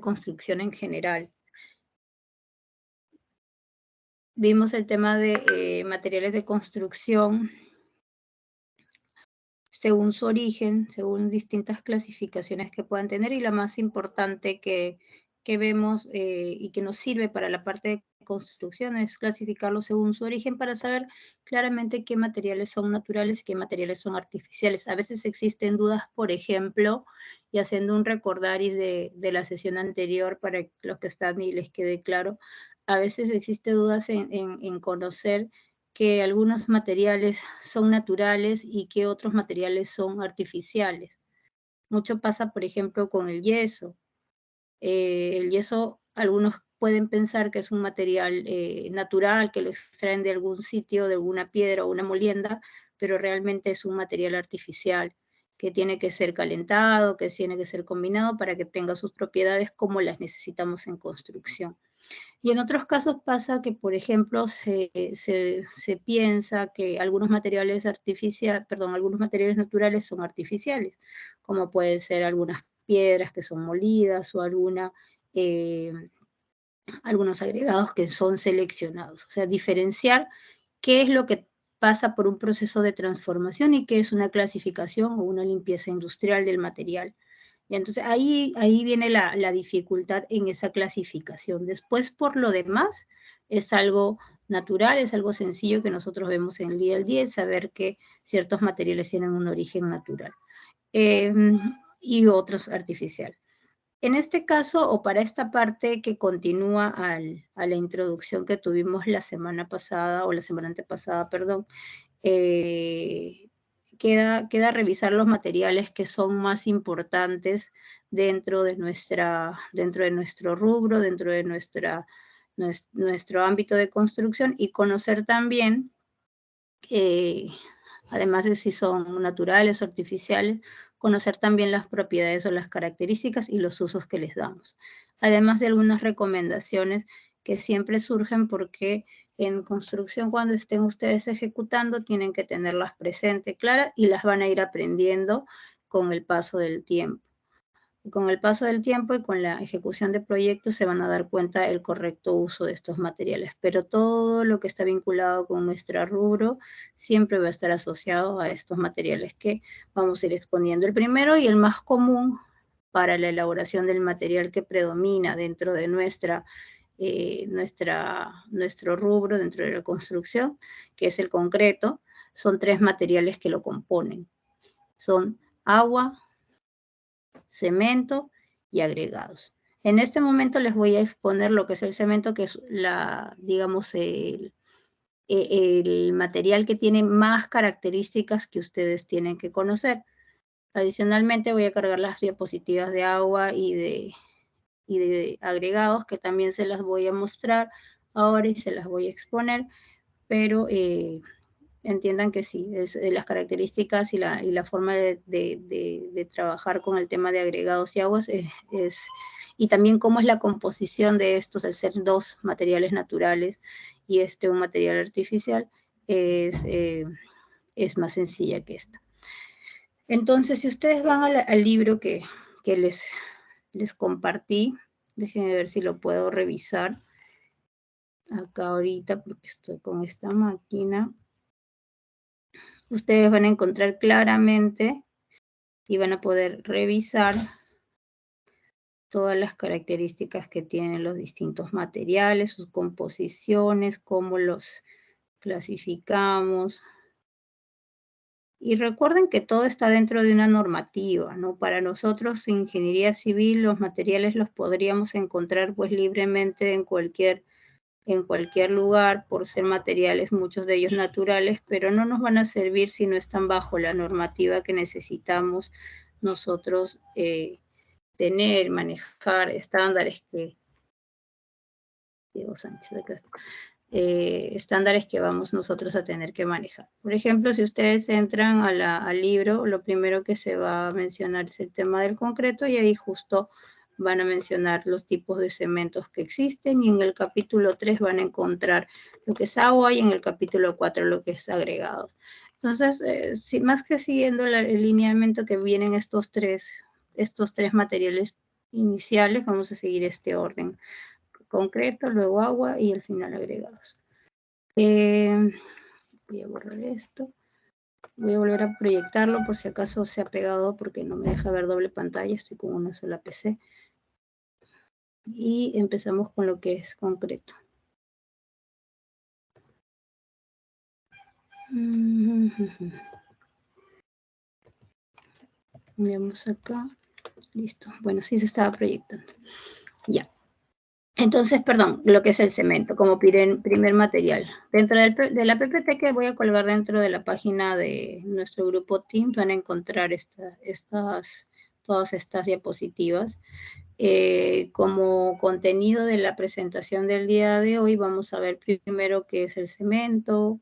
construcción en general. Vimos el tema de materiales de construcción según su origen, según distintas clasificaciones que puedan tener, y la más importante que vemos y que nos sirve para la parte de construcción es clasificarlo según su origen para saber claramente qué materiales son naturales y qué materiales son artificiales. A veces existen dudas, por ejemplo, y haciendo un recordaris de la sesión anterior para los que están y les quede claro, a veces existe dudas en conocer que algunos materiales son naturales y que otros materiales son artificiales. Mucho pasa, por ejemplo, con el yeso. El yeso, algunos pueden pensar que es un material natural, que lo extraen de algún sitio, de alguna piedra o una molienda, pero realmente es un material artificial que tiene que ser calentado, que tiene que ser combinado para que tenga sus propiedades como las necesitamos en construcción. Y en otros casos pasa que, por ejemplo, se piensa que algunos materiales algunos materiales naturales son artificiales, como pueden ser algunas piedras que son molidas o algunos agregados que son seleccionados. O sea, diferenciar qué es lo que pasa por un proceso de transformación y qué es una clasificación o una limpieza industrial del material. Y entonces ahí viene la dificultad en esa clasificación. Después, por lo demás, es algo natural, es algo sencillo que nosotros vemos en el día al día, saber que ciertos materiales tienen un origen natural y otros artificial. En este caso, o para esta parte que continúa a la introducción que tuvimos la semana pasada, o la semana antepasada, perdón, queda revisar los materiales que son más importantes dentro de nuestro rubro, dentro de nuestro ámbito de construcción, y conocer también, además de si son naturales o artificiales, conocer también las propiedades o las características y los usos que les damos. Además de algunas recomendaciones que siempre surgen porque en construcción, cuando estén ustedes ejecutando, tienen que tenerlas presentes, claras, y las van a ir aprendiendo con el paso del tiempo. Y con el paso del tiempo y con la ejecución de proyectos se van a dar cuenta del correcto uso de estos materiales. Pero todo lo que está vinculado con nuestro rubro siempre va a estar asociado a estos materiales que vamos a ir exponiendo. El primero y el más común para la elaboración del material que predomina dentro de nuestro rubro, dentro de la construcción, que es el concreto, son 3 materiales que lo componen. Son agua, cemento y agregados. En este momento les voy a exponer lo que es el cemento, que es digamos, el material que tiene más características que ustedes tienen que conocer. Adicionalmente voy a cargar las diapositivas de agua y de agregados, que también se las voy a mostrar ahora y se las voy a exponer, pero entiendan que sí, las características y la forma de trabajar con el tema de agregados y aguas y también cómo es la composición de estos, al ser 2 materiales naturales y un material artificial, es más sencilla que esta. Entonces, si ustedes van al libro que les compartí, déjenme ver si lo puedo revisar acá ahorita, porque estoy con esta máquina. Ustedes van a encontrar claramente y van a poder revisar todas las características que tienen los distintos materiales, sus composiciones, cómo los clasificamos. Y recuerden que todo está dentro de una normativa, ¿no? Para nosotros, en ingeniería civil, los materiales los podríamos encontrar pues libremente en cualquier lugar, por ser materiales, muchos de ellos naturales, pero no nos van a servir si no están bajo la normativa que necesitamos nosotros tener, manejar estándares estándares que vamos nosotros a tener que manejar. Por ejemplo, si ustedes entran al libro, lo primero que se va a mencionar es el tema del concreto, y ahí justo van a mencionar los tipos de cementos que existen, y en el capítulo 3 van a encontrar lo que es agua, y en el capítulo 4 lo que es agregados. Entonces, más que siguiendo el lineamiento que vienen estos tres materiales iniciales, vamos a seguir este orden. Concreto, luego agua y al final agregados. Voy a borrar esto. Voy a volver a proyectarlo por si acaso se ha pegado porque no me deja ver doble pantalla, estoy con una sola PC. Y empezamos con lo que es concreto. Veamos acá. Listo. Bueno, sí se estaba proyectando. Ya. Entonces, perdón, lo que es el cemento como primer material. Dentro de la PPT que voy a colgar dentro de la página de nuestro grupo Teams van a encontrar todas estas diapositivas. Como contenido de la presentación del día de hoy, vamos a ver primero qué es el cemento,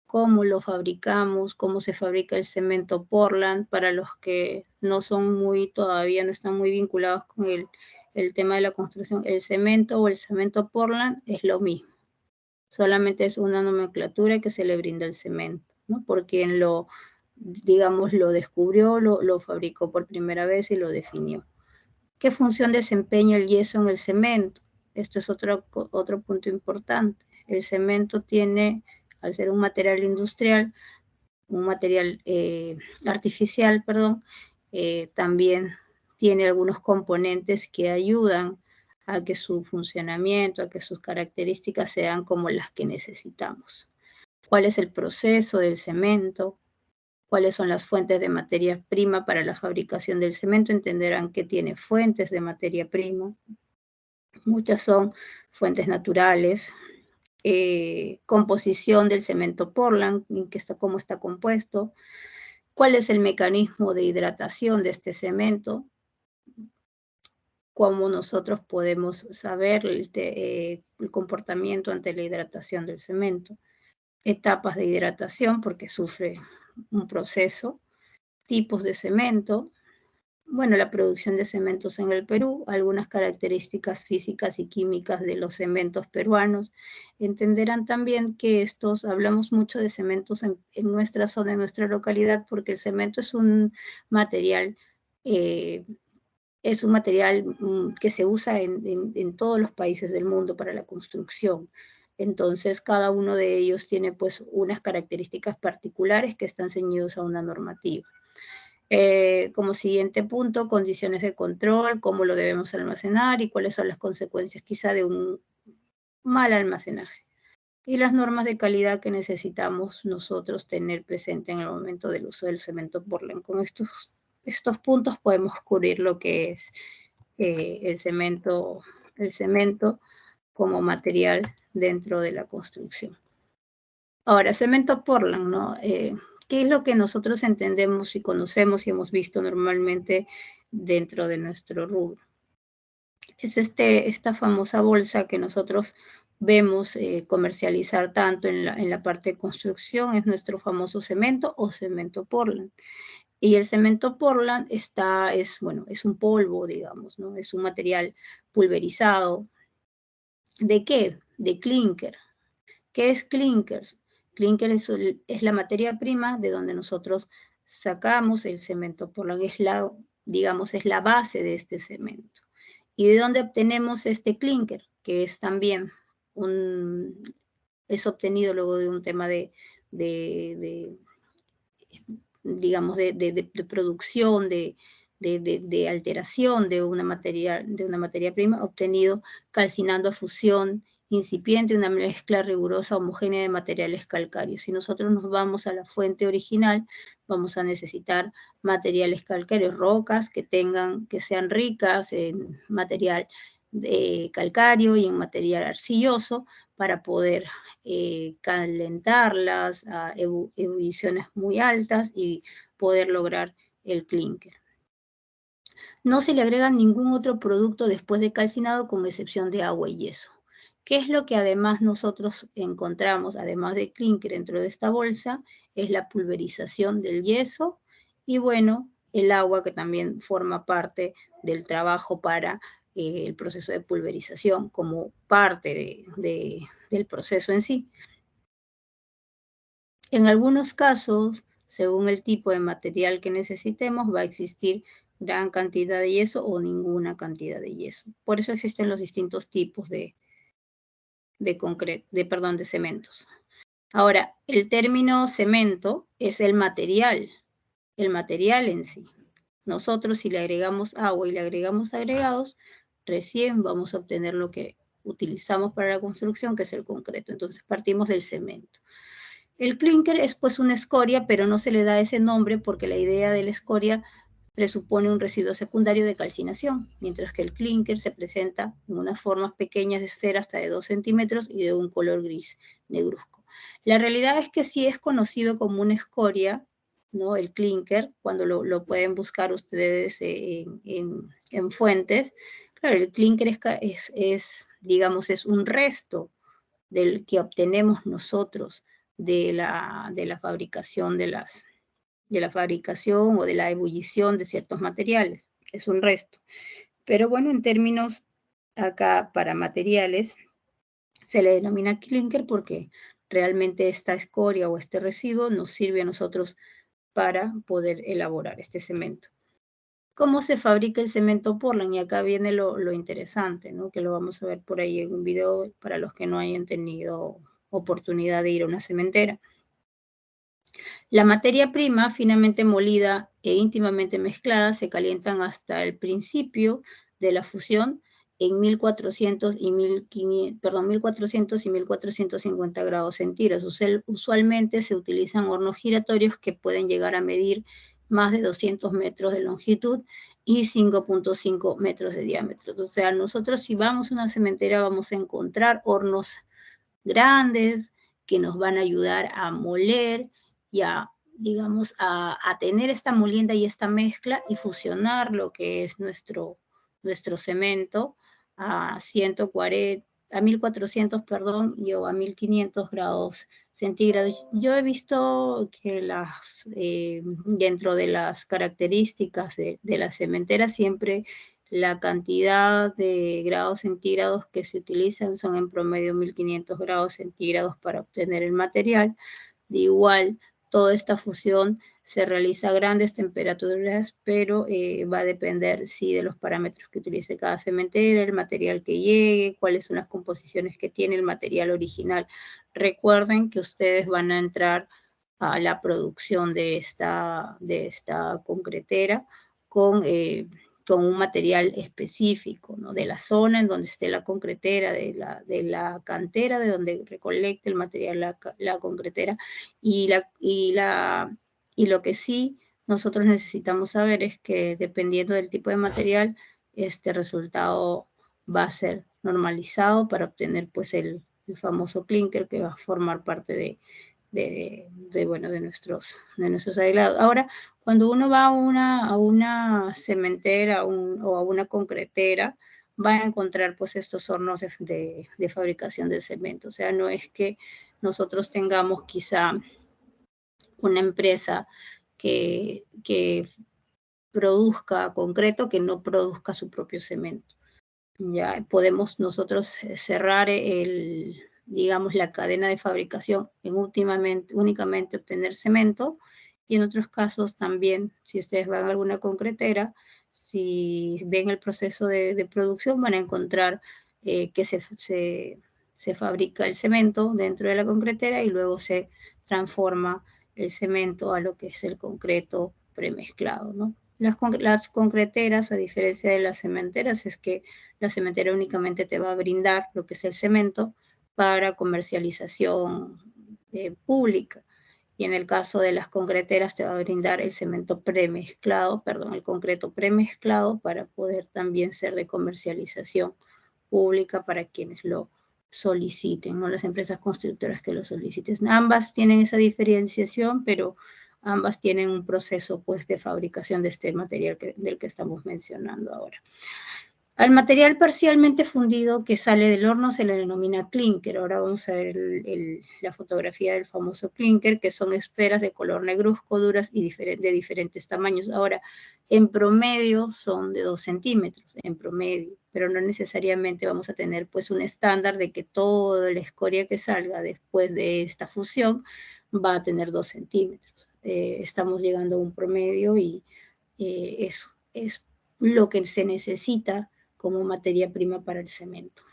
cómo lo fabricamos, cómo se fabrica el cemento Portland, para los que no son todavía no están muy vinculados con el tema de la construcción. El cemento o el cemento Portland es lo mismo, solamente es una nomenclatura que se le brinda al cemento, ¿no? Por quien lo descubrió, lo fabricó por primera vez y lo definió. ¿Qué función desempeña el yeso en el cemento? Esto es otro punto importante. El cemento tiene, al ser un material industrial, un material artificial, perdón, también tiene algunos componentes que ayudan a que su funcionamiento, a que sus características sean como las que necesitamos. ¿Cuál es el proceso del cemento? ¿Cuáles son las fuentes de materia prima para la fabricación del cemento? Entenderán que tiene fuentes de materia prima. Muchas son fuentes naturales. Composición del cemento Portland, cómo está compuesto. ¿Cuál es el mecanismo de hidratación de este cemento? ¿Cómo nosotros podemos saber el comportamiento ante la hidratación del cemento? Etapas de hidratación, porque sufre un proceso. Tipos de cemento. Bueno, la producción de cementos en el Perú, algunas características físicas y químicas de los cementos peruanos. Entenderán también que hablamos mucho de cementos en nuestra zona, en nuestra localidad, porque el cemento es un material que se usa en todos los países del mundo para la construcción. Entonces, cada uno de ellos tiene pues unas características particulares que están ceñidos a una normativa. Como siguiente punto, condiciones de control, cómo lo debemos almacenar y cuáles son las consecuencias quizá de un mal almacenaje. Y las normas de calidad que necesitamos nosotros tener presente en el momento del uso del cemento Portland. Con estos puntos podemos cubrir lo que es el cemento como material dentro de la construcción. Ahora, cemento Portland, ¿no? ¿Qué es lo que nosotros entendemos y conocemos y hemos visto normalmente dentro de nuestro rubro? Es esta famosa bolsa que nosotros vemos comercializar tanto en la parte de construcción, es nuestro famoso cemento o cemento Portland. Y el cemento Portland es un polvo, digamos, ¿no? Es un material pulverizado. ¿De qué? De clinker. ¿Qué es clinker? Clinker es la materia prima de donde nosotros sacamos el cemento Portland, es la base de este cemento. ¿Y de dónde obtenemos este clinker? Que es también es obtenido luego de un tema de producción, de alteración de una materia prima, obtenido calcinando a fusión incipiente, una mezcla rigurosa homogénea de materiales calcáreos. Si nosotros nos vamos a la fuente original, vamos a necesitar materiales calcáreos, rocas que sean ricas en material calcáreo y en material arcilloso para poder calentarlas a ebulliciones muy altas y poder lograr el clinker. No se le agrega ningún otro producto después de calcinado con excepción de agua y yeso. ¿Qué es lo que además nosotros encontramos, además de clinker dentro de esta bolsa? Es la pulverización del yeso y bueno, el agua que también forma parte del trabajo para el proceso de pulverización como parte del proceso en sí. En algunos casos, según el tipo de material que necesitemos, va a existir gran cantidad de yeso o ninguna cantidad de yeso. Por eso existen los distintos tipos de cementos. Ahora, el término cemento es el material en sí. Nosotros, si le agregamos agua y le agregamos agregados, recién vamos a obtener lo que utilizamos para la construcción, que es el concreto. Entonces, partimos del cemento. El clínker es pues una escoria, pero no se le da ese nombre porque la idea de la escoria presupone un residuo secundario de calcinación, mientras que el clínker se presenta en unas formas pequeñas de esfera hasta de 2 centímetros y de un color gris negruzco. La realidad es que sí es conocido como una escoria, ¿no? El clínker, cuando lo pueden buscar ustedes en fuentes. Claro, el clínker digamos, es un resto del que obtenemos nosotros de la fabricación o de la ebullición de ciertos materiales. Es un resto. Pero bueno, en términos acá para materiales, se le denomina clínker porque realmente esta escoria o este residuo nos sirve a nosotros para poder elaborar este cemento. ¿Cómo se fabrica el cemento Portland? Y acá viene lo interesante, ¿no? Que lo vamos a ver por ahí en un video para los que no hayan tenido oportunidad de ir a una cementera. La materia prima finamente molida e íntimamente mezclada se calientan hasta el principio de la fusión en 1400 y 1450 grados centígrados. Usualmente se utilizan hornos giratorios que pueden llegar a medir más de 200 metros de longitud y 5.5 metros de diámetro. O sea, nosotros si vamos a una cementera vamos a encontrar hornos grandes que nos van a ayudar a moler y digamos, a tener esta molienda y esta mezcla y fusionar lo que es nuestro cemento a 1400, perdón, o a 1500 grados centígrados. Yo he visto que dentro de las características de la cementera siempre la cantidad de grados centígrados que se utilizan son en promedio 1500 grados centígrados para obtener el material. De igual, toda esta fusión se realiza a grandes temperaturas, pero va a depender, sí, de los parámetros que utilice cada cementera, el material que llegue, cuáles son las composiciones que tiene el material original. Recuerden que ustedes van a entrar a la producción de esta concretera con un material específico, ¿no? De la zona en donde esté la concretera, de la cantera, de donde recolecte el material la concretera, y lo que sí nosotros necesitamos saber es que dependiendo del tipo de material, este resultado va a ser normalizado para obtener pues el famoso clínker que va a formar parte de nuestros aislados. Ahora, cuando uno va a una cementera o a una concretera, va a encontrar pues estos hornos de fabricación de cemento. O sea, no es que nosotros tengamos quizá una empresa que produzca concreto que no produzca su propio cemento. Ya podemos nosotros cerrar digamos, la cadena de fabricación en únicamente obtener cemento, y en otros casos también, si ustedes van a alguna concretera, si ven el proceso de producción, van a encontrar que se fabrica el cemento dentro de la concretera y luego se transforma el cemento a lo que es el concreto premezclado, ¿no? Las concreteras, a diferencia de las cementeras, es que la cementera únicamente te va a brindar lo que es el cemento para comercialización pública. Y en el caso de las concreteras te va a brindar el cemento premezclado, perdón, el concreto premezclado para poder también ser de comercialización pública para quienes lo soliciten, ¿no? Las empresas constructoras que lo soliciten. Ambas tienen esa diferenciación, pero ambas tienen un proceso pues de fabricación de este material del que estamos mencionando ahora. Al material parcialmente fundido que sale del horno se le denomina clínker. Ahora vamos a ver la fotografía del famoso clínker, que son esferas de color negruzco, duras y de diferentes tamaños. Ahora, en promedio son de 2 centímetros, en promedio, pero no necesariamente vamos a tener pues un estándar de que toda la escoria que salga después de esta fusión va a tener 2 centímetros. Estamos llegando a un promedio y eso es lo que se necesita como materia prima para el cemento.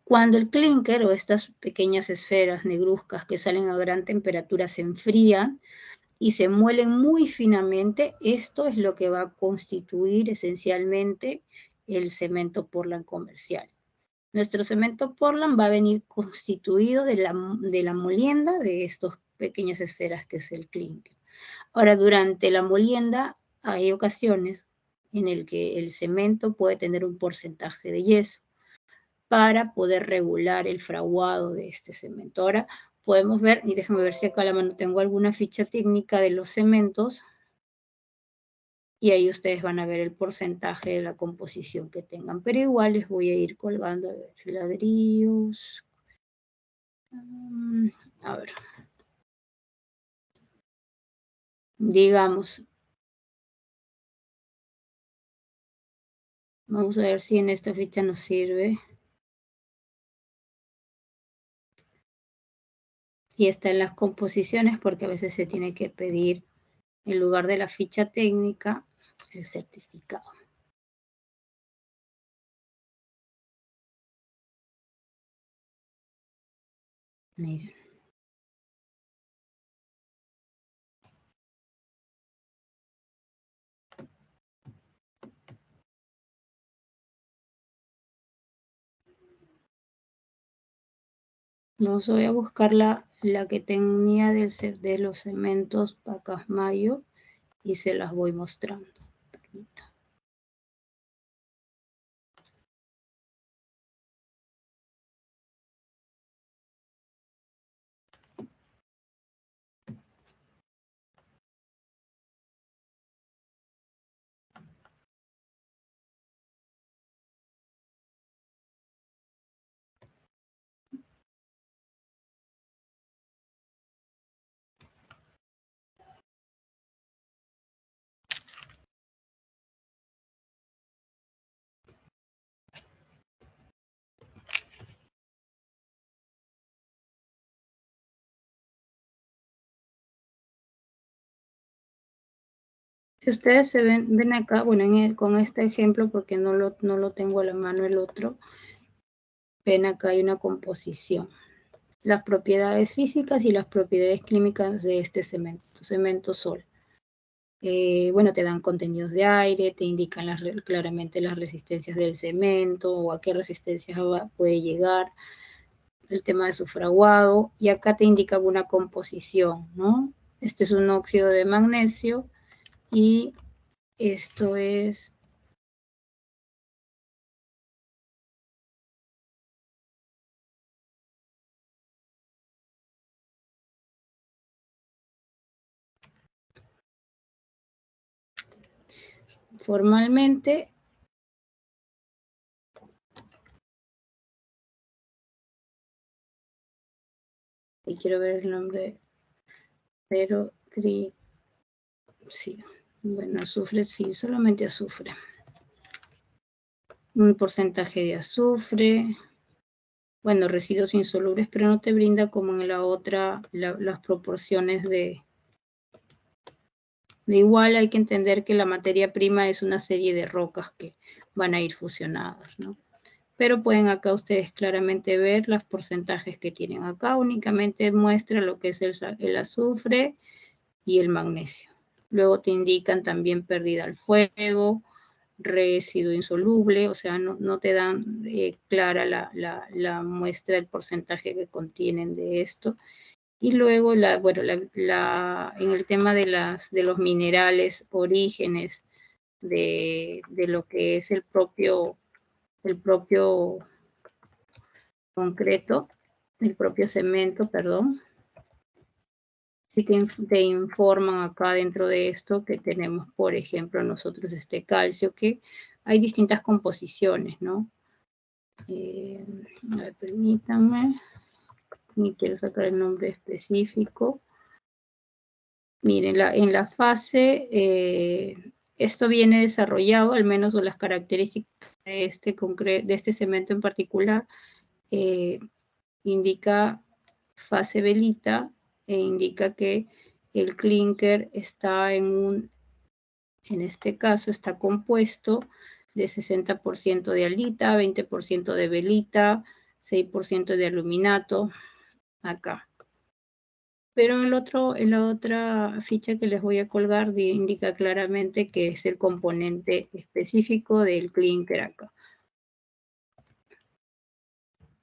Cuando el clínker o estas pequeñas esferas negruzcas que salen a gran temperatura se enfrían y se muelen muy finamente, esto es lo que va a constituir esencialmente el cemento Portland comercial. Nuestro cemento Portland va a venir constituido de la molienda de estas pequeñas esferas que es el clínker. Ahora, durante la molienda hay ocasiones en el que el cemento puede tener un porcentaje de yeso para poder regular el fraguado de este cemento. Ahora podemos ver, y déjenme ver si acá a la mano tengo alguna ficha técnica de los cementos, y ahí ustedes van a ver el porcentaje de la composición que tengan, pero igual les voy a ir colgando, a ver, ladrillos, a ver, digamos, vamos a ver si en esta ficha nos sirve. Y está en las composiciones porque a veces se tiene que pedir en lugar de la ficha técnica el certificado. Miren. Vamos a buscar la que tenía de los cementos Pacasmayo y se las voy mostrando. Permítanme. Si ustedes se ven acá, bueno, con este ejemplo, porque no lo tengo a la mano el otro, ven acá hay una composición. Las propiedades físicas y las propiedades químicas de este cemento sol. Bueno, te dan contenidos de aire, te indican claramente las resistencias del cemento o a qué resistencia puede llegar, el tema de su fraguado, y acá te indica una composición, ¿no? Este es un óxido de magnesio y esto es formalmente y quiero ver el nombre, pero sí, bueno, azufre, sí, solamente azufre. Un porcentaje de azufre, bueno, residuos insolubles, pero no te brinda como en la otra las proporciones de igual hay que entender que la materia prima es una serie de rocas que van a ir fusionadas, ¿no? Pero pueden acá ustedes claramente ver los porcentajes que tienen acá, únicamente muestra lo que es el azufre y el magnesio. Luego te indican también pérdida al fuego, residuo insoluble, o sea, no te dan clara la muestra del porcentaje que contienen de esto. Y luego, en el tema de los minerales, orígenes de lo que es el propio concreto, el propio cemento, perdón. Sí que te informan acá dentro de esto que tenemos, por ejemplo, nosotros este calcio, que hay distintas composiciones, ¿no? A ver, permítanme, ni quiero sacar el nombre específico. Miren, en la fase, esto viene desarrollado, al menos las características de este cemento en particular, indica fase velita e indica que el clínker está en un En este caso está compuesto de 60% de aldita, 20% de velita, 6% de aluminato, acá. Pero en la otra ficha que les voy a colgar indica claramente que es el componente específico del clínker acá,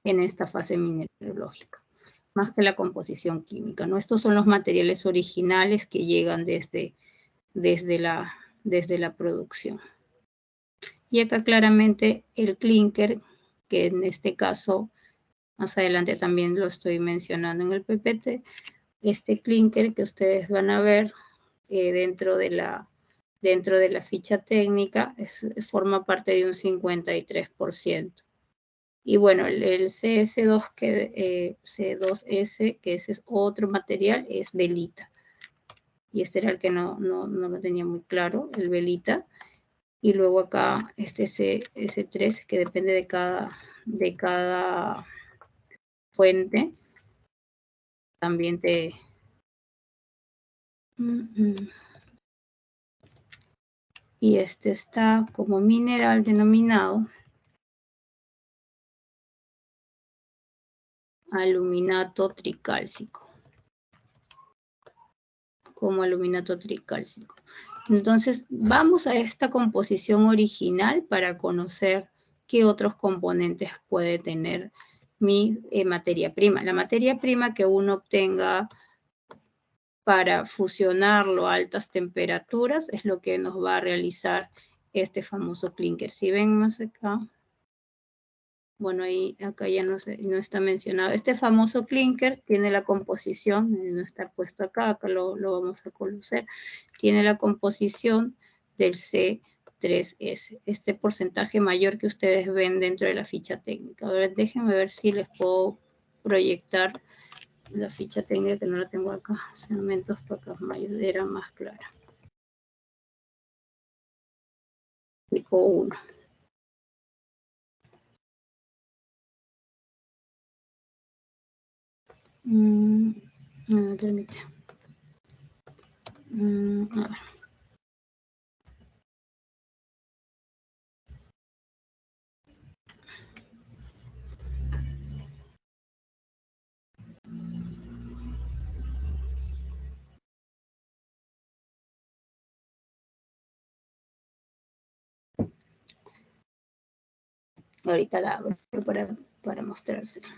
en esta fase mineralógica, más que la composición química, ¿no? Estos son los materiales originales que llegan desde la producción. Y acá claramente el clínker, que en este caso, más adelante también lo estoy mencionando en el PPT, este clínker que ustedes van a ver dentro de la ficha técnica forma parte de un 53%. Y bueno, el CS2, C2S, que ese es otro material, es velita. Y este era el que no lo tenía muy claro, el velita. Y luego acá este S3, que depende de cada fuente, también te... Y este está como mineral denominado aluminato tricálcico. Como aluminato tricálcico. Entonces, vamos a esta composición original para conocer qué otros componentes puede tener mi materia prima. La materia prima que uno obtenga para fusionarlo a altas temperaturas es lo que nos va a realizar este famoso clínker. Si ven más acá, bueno, ahí acá ya no está mencionado. Este famoso clínker tiene la composición, no está puesto acá lo vamos a conocer, tiene la composición del C3S, este porcentaje mayor que ustedes ven dentro de la ficha técnica. A ver, déjenme ver si les puedo proyectar la ficha técnica, que no la tengo acá, segmentos para que era más clara. Tipo 1. Permite. A ver. Ahorita la abro para mostrársela.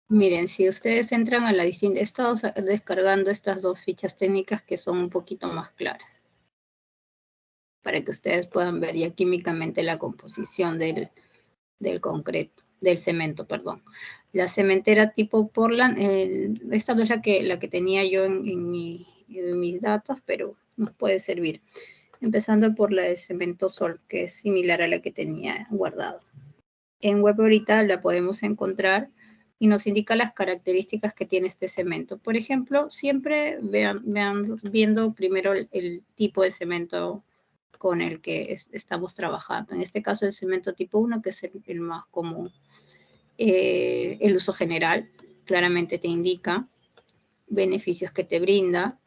Miren, si ustedes entran a la distinta, he estado descargando estas dos fichas técnicas que son un poquito más claras, para que ustedes puedan ver ya químicamente la composición del concreto, del cemento, perdón. La cementera tipo Portland, esta no es la que tenía yo en mis datos, pero nos puede servir. Empezando por la de cemento Sol, que es similar a la que tenía guardado. En web ahorita la podemos encontrar y nos indica las características que tiene este cemento. Por ejemplo, siempre viendo primero el tipo de cemento con el que estamos trabajando. En este caso el cemento tipo 1, que es el más común. El uso general claramente te indica beneficios que te brinda.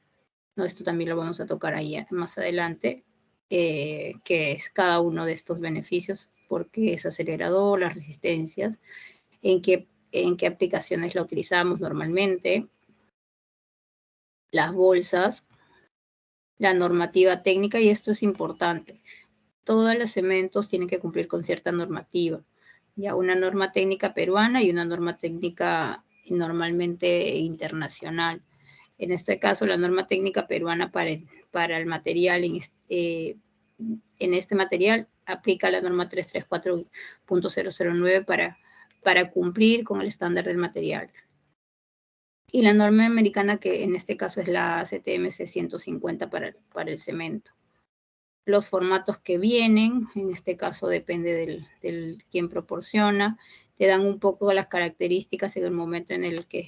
¿No? Esto también lo vamos a tocar ahí más adelante, que es cada uno de estos beneficios, porque es acelerador, las resistencias, en qué aplicaciones la utilizamos normalmente, las bolsas, la normativa técnica, y esto es importante. Todos los cementos tienen que cumplir con cierta normativa, ya una norma técnica peruana y una norma técnica normalmente internacional. En este caso, la norma técnica peruana para el material, en este material aplica la norma 334.009 para cumplir con el estándar del material. Y la norma americana, que en este caso es la CTMC 150 para el cemento. Los formatos que vienen, en este caso depende del quien proporciona, te dan un poco las características en el momento en el que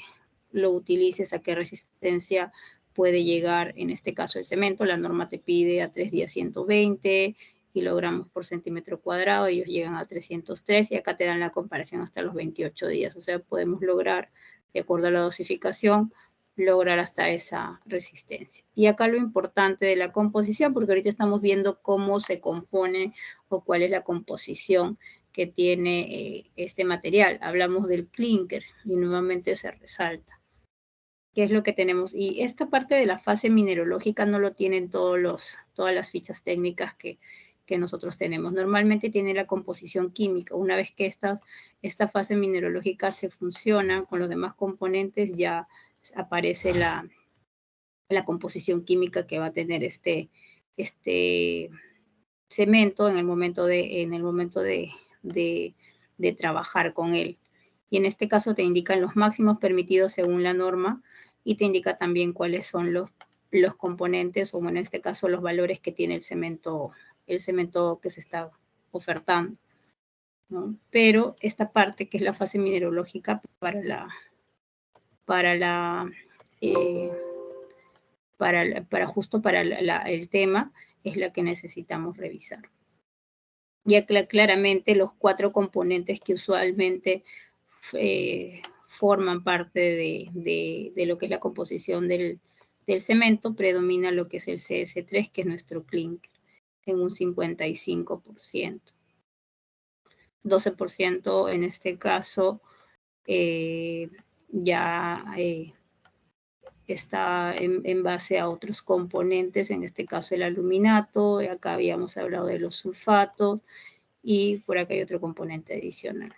lo utilices, a qué resistencia puede llegar, en este caso el cemento. La norma te pide a 3 días 120 kilogramos por centímetro cuadrado, ellos llegan a 303 y acá te dan la comparación hasta los 28 días. O sea, podemos lograr, de acuerdo a la dosificación, lograr hasta esa resistencia. Y acá lo importante de la composición, porque ahorita estamos viendo cómo se compone o cuál es la composición que tiene este material. Hablamos del clinker y nuevamente se resalta. ¿Qué es lo que tenemos? Y esta parte de la fase mineralógica no lo tienen todas las fichas técnicas que nosotros tenemos. Normalmente tiene la composición química. Una vez que esta fase mineralógica se funciona con los demás componentes, ya aparece la composición química que va a tener este cemento en el momento de trabajar con él. Y en este caso te indican los máximos permitidos según la norma y te indica también cuáles son los componentes, o en este caso los valores que tiene el cemento que se está ofertando, ¿no? Pero esta parte, que es la fase mineralógica justo para el tema, es la que necesitamos revisar. Ya claramente los 4 componentes que usualmente forman parte de lo que es la composición del cemento, predomina lo que es el CS3, que es nuestro clinker, en un 55%. 12% en este caso ya está en base a otros componentes, en este caso el aluminato, acá habíamos hablado de los sulfatos, y por acá hay otro componente adicional.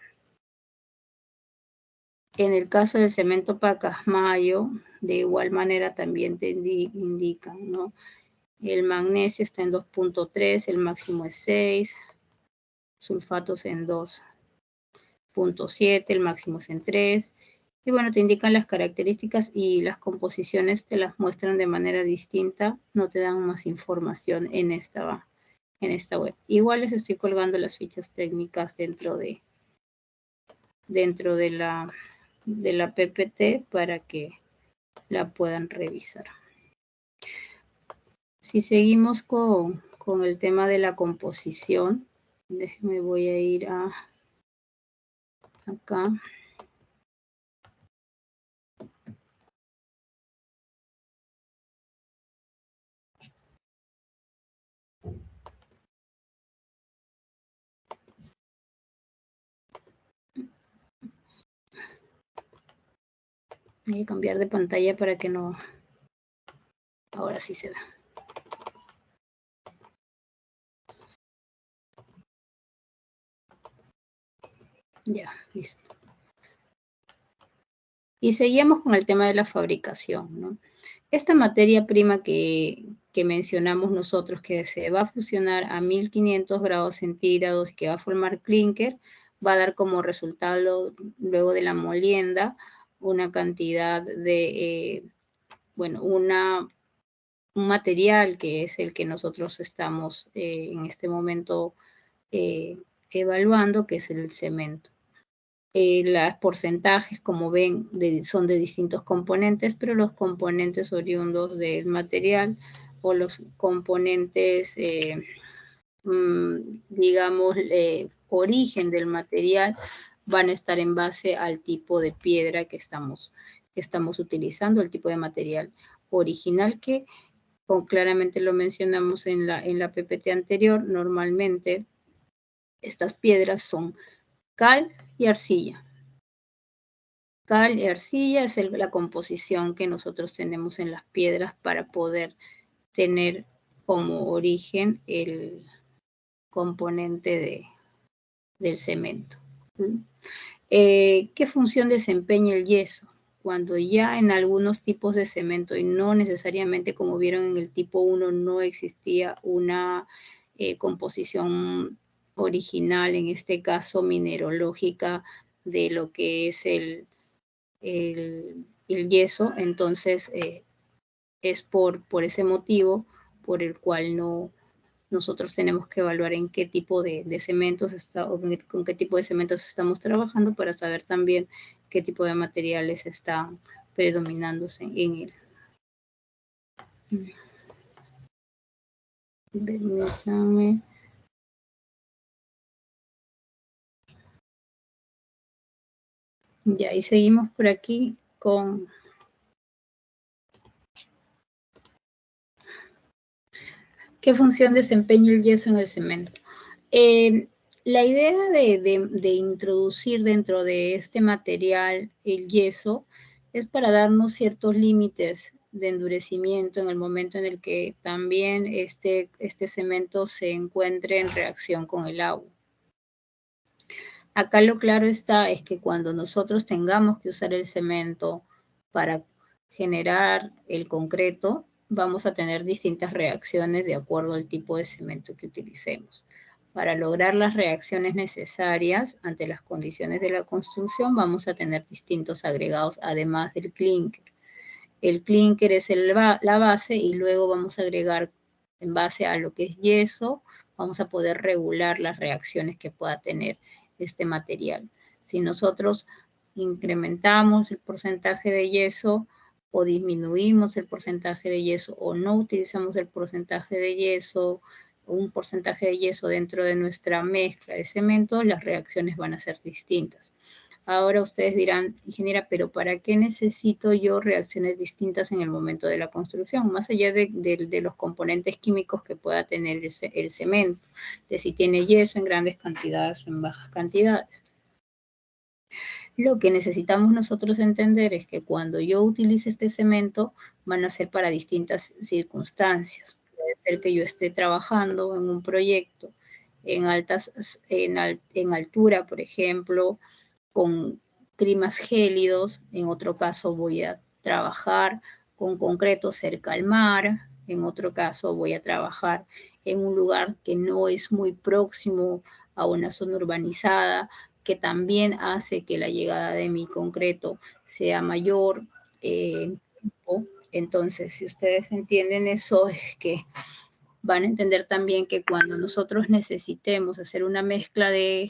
En el caso del cemento Pacasmayo, de igual manera también te indican, ¿no? El magnesio está en 2.3, el máximo es 6, sulfatos en 2.7, el máximo es en 3. Y bueno, te indican las características y las composiciones te las muestran de manera distinta, no te dan más información en esta web. Igual les estoy colgando las fichas técnicas dentro de la PPT para que la puedan revisar. Si seguimos con el tema de la composición, déjenme, voy a ir acá. Voy a cambiar de pantalla para que no... Ahora sí se ve. Ya, listo. Y seguimos con el tema de la fabricación, ¿no? Esta materia prima que mencionamos nosotros, que se va a fusionar a 1500 grados centígrados y que va a formar clínker, va a dar como resultado, luego de la molienda, una cantidad de, bueno, un material que es el que nosotros estamos en este momento evaluando, que es el cemento. Los porcentajes, como ven, son de distintos componentes, pero los componentes oriundos del material o los componentes, digamos, origen del material, van a estar en base al tipo de piedra que estamos utilizando, el tipo de material original que, como claramente lo mencionamos en la PPT anterior, normalmente estas piedras son cal y arcilla. Cal y arcilla es la composición que nosotros tenemos en las piedras para poder tener como origen el componente del cemento. ¿Qué función desempeña el yeso? Cuando ya en algunos tipos de cemento, y no necesariamente como vieron en el tipo 1, no existía una composición original, en este caso mineralógica, de lo que es el yeso, entonces es por ese motivo por el cual nosotros tenemos que evaluar en qué tipo de cementos con qué tipo de cementos estamos trabajando para saber también qué tipo de materiales están predominándose en él. Permítanme. Ya, y seguimos por aquí con ¿qué función desempeña el yeso en el cemento? La idea de introducir dentro de este material el yeso es para darnos ciertos límites de endurecimiento en el momento en el que también este cemento se encuentre en reacción con el agua. Acá lo claro está es que cuando nosotros tengamos que usar el cemento para generar el concreto, vamos a tener distintas reacciones de acuerdo al tipo de cemento que utilicemos. Para lograr las reacciones necesarias ante las condiciones de la construcción, vamos a tener distintos agregados, además del clínker. El clínker es la base y luego vamos a agregar, en base a lo que es yeso, vamos a poder regular las reacciones que pueda tener este material. Si nosotros incrementamos el porcentaje de yeso o disminuimos el porcentaje de yeso o no utilizamos el porcentaje de yeso o un porcentaje de yeso dentro de nuestra mezcla de cemento, las reacciones van a ser distintas. Ahora ustedes dirán, ingeniera, pero ¿para qué necesito yo reacciones distintas en el momento de la construcción? Más allá de los componentes químicos que pueda tener el cemento, de si tiene yeso en grandes cantidades o en bajas cantidades. Lo que necesitamos nosotros entender es que cuando yo utilice este cemento, van a ser para distintas circunstancias. Puede ser que yo esté trabajando en un proyecto en altura, por ejemplo, con climas gélidos, en otro caso voy a trabajar con concreto cerca al mar, en otro caso voy a trabajar en un lugar que no es muy próximo a una zona urbanizada, que también hace que la llegada de mi concreto sea mayor. Entonces, si ustedes entienden eso, es que van a entender también que cuando nosotros necesitemos hacer una mezcla de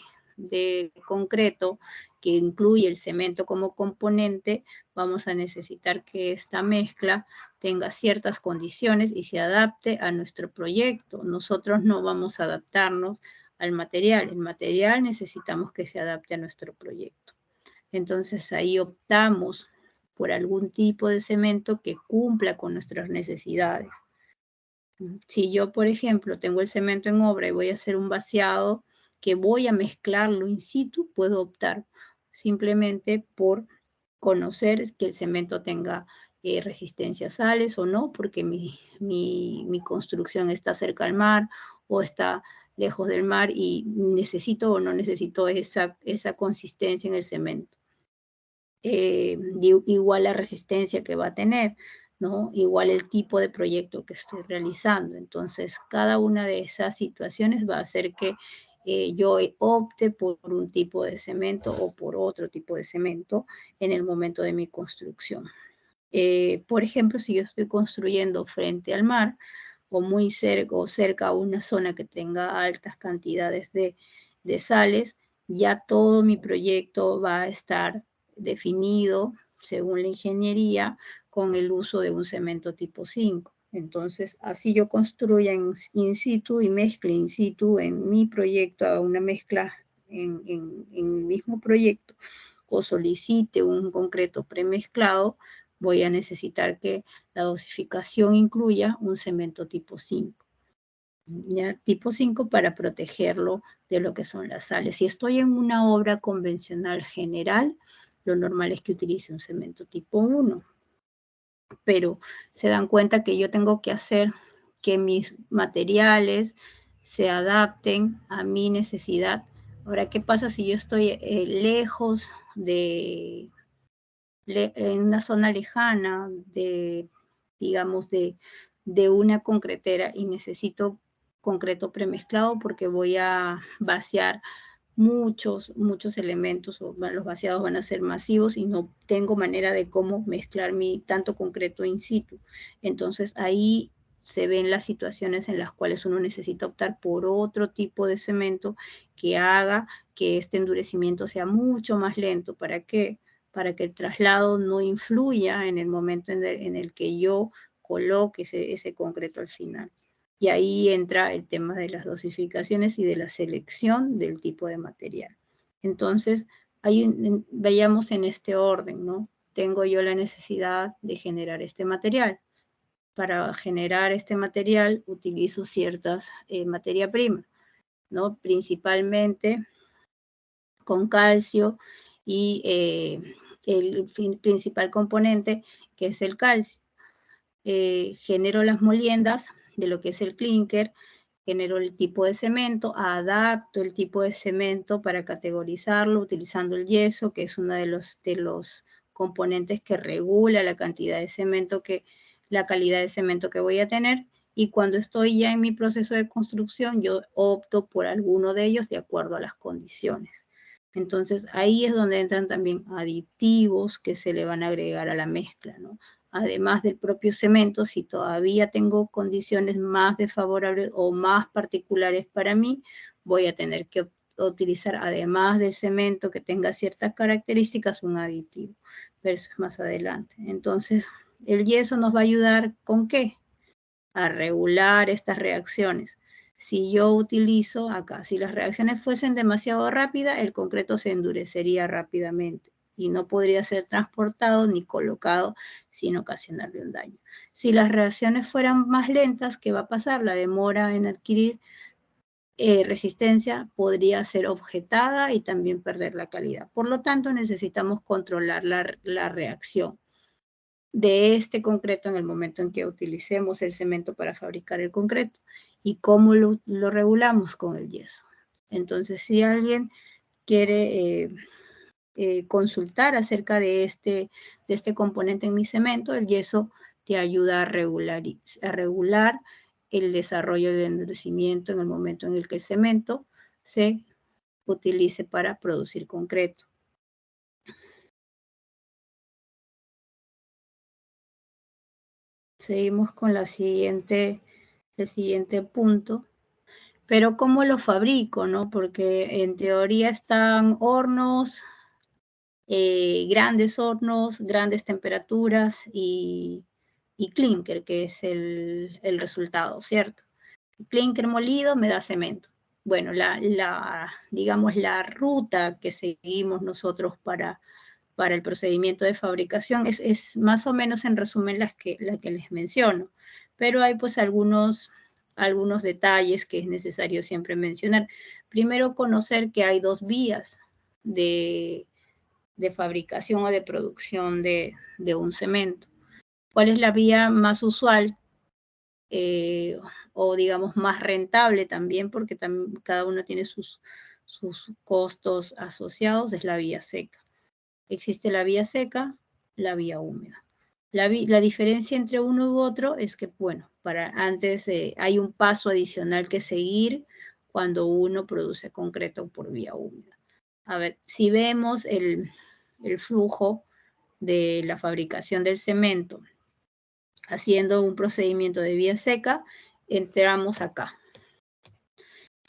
concreto que incluye el cemento como componente, vamos a necesitar que esta mezcla tenga ciertas condiciones y se adapte a nuestro proyecto. Nosotros no vamos a adaptarnos al material. El material necesitamos que se adapte a nuestro proyecto. Entonces ahí optamos por algún tipo de cemento que cumpla con nuestras necesidades. Si yo, por ejemplo, tengo el cemento en obra y voy a hacer un vaciado que voy a mezclarlo in situ, puedo optar simplemente por conocer que el cemento tenga resistencia a sales o no, porque mi construcción está cerca al mar o está lejos del mar y necesito o no necesito esa consistencia en el cemento. igual la resistencia que va a tener, ¿no? Igual el tipo de proyecto que estoy realizando. Entonces, cada una de esas situaciones va a hacer que yo opte por un tipo de cemento o por otro tipo de cemento en el momento de mi construcción. Por ejemplo, si yo estoy construyendo frente al mar o muy cerca o cerca a una zona que tenga altas cantidades de sales, ya todo mi proyecto va a estar definido según la ingeniería con el uso de un cemento tipo 5. Entonces, así yo construya in situ y mezcle in situ en mi proyecto, haga una mezcla en el mismo proyecto o solicite un concreto premezclado, voy a necesitar que la dosificación incluya un cemento tipo 5. ¿Ya? Tipo 5 para protegerlo de lo que son las sales. Si estoy en una obra convencional general, lo normal es que utilice un cemento tipo 1. Pero se dan cuenta que yo tengo que hacer que mis materiales se adapten a mi necesidad. Ahora, ¿qué pasa si yo estoy lejos en una zona lejana digamos, de una concretera y necesito concreto premezclado porque voy a vaciar muchos elementos, o los vaciados van a ser masivos y no tengo manera de cómo mezclar mi tanto concreto in situ. Entonces ahí se ven las situaciones en las cuales uno necesita optar por otro tipo de cemento que haga que este endurecimiento sea mucho más lento. ¿Para qué? Para que el traslado no influya en el momento en el que yo coloque ese concreto al final. Y ahí entra el tema de las dosificaciones y de la selección del tipo de material. Entonces, vayamos en este orden, ¿no? Tengo yo la necesidad de generar este material. Para generar este material utilizo ciertas materia prima, ¿no? Principalmente con calcio y el principal componente que es el calcio. Genero las moliendas de lo que es el clinker, genero el tipo de cemento, adapto el tipo de cemento para categorizarlo utilizando el yeso, que es uno de los componentes que regula la cantidad de cemento la calidad de cemento que voy a tener. Y cuando estoy ya en mi proceso de construcción, yo opto por alguno de ellos de acuerdo a las condiciones. Entonces, ahí es donde entran también aditivos que se le van a agregar a la mezcla, ¿no? Además del propio cemento, si todavía tengo condiciones más desfavorables o más particulares para mí, voy a tener que utilizar, además del cemento que tenga ciertas características, un aditivo. Pero eso es más adelante. Entonces, el yeso nos va a ayudar ¿con qué? A regular estas reacciones. Si yo utilizo acá, si las reacciones fuesen demasiado rápidas, el concreto se endurecería rápidamente y no podría ser transportado ni colocado sin ocasionarle un daño. Si las reacciones fueran más lentas, ¿qué va a pasar? La demora en adquirir resistencia podría ser objetada y también perder la calidad. Por lo tanto, necesitamos controlar la reacción de este concreto en el momento en que utilicemos el cemento para fabricar el concreto. ¿Y cómo lo regulamos? Con el yeso. Entonces, si alguien quiere consultar acerca de este componente en mi cemento, el yeso te ayuda a regular el desarrollo del endurecimiento en el momento en el que el cemento se utilice para producir concreto. Seguimos con el siguiente punto. Pero ¿cómo lo fabrico, no? Porque en teoría están hornos, grandes hornos, grandes temperaturas y clinker, que es el resultado, ¿cierto? Clinker molido me da cemento. Bueno, digamos, la ruta que seguimos nosotros para el procedimiento de fabricación es más o menos en resumen la que les menciono, pero hay pues algunos detalles que es necesario siempre mencionar. Primero, conocer que hay dos vías de fabricación o de producción de un cemento. ¿Cuál es la vía más usual o digamos más rentable también? Porque cada uno tiene sus costos asociados, es la vía seca. Existe la vía seca, la vía húmeda. La diferencia entre uno u otro es que, bueno, antes hay un paso adicional que seguir cuando uno produce concreto por vía húmeda. A ver, si vemos el flujo de la fabricación del cemento haciendo un procedimiento de vía seca, entramos acá.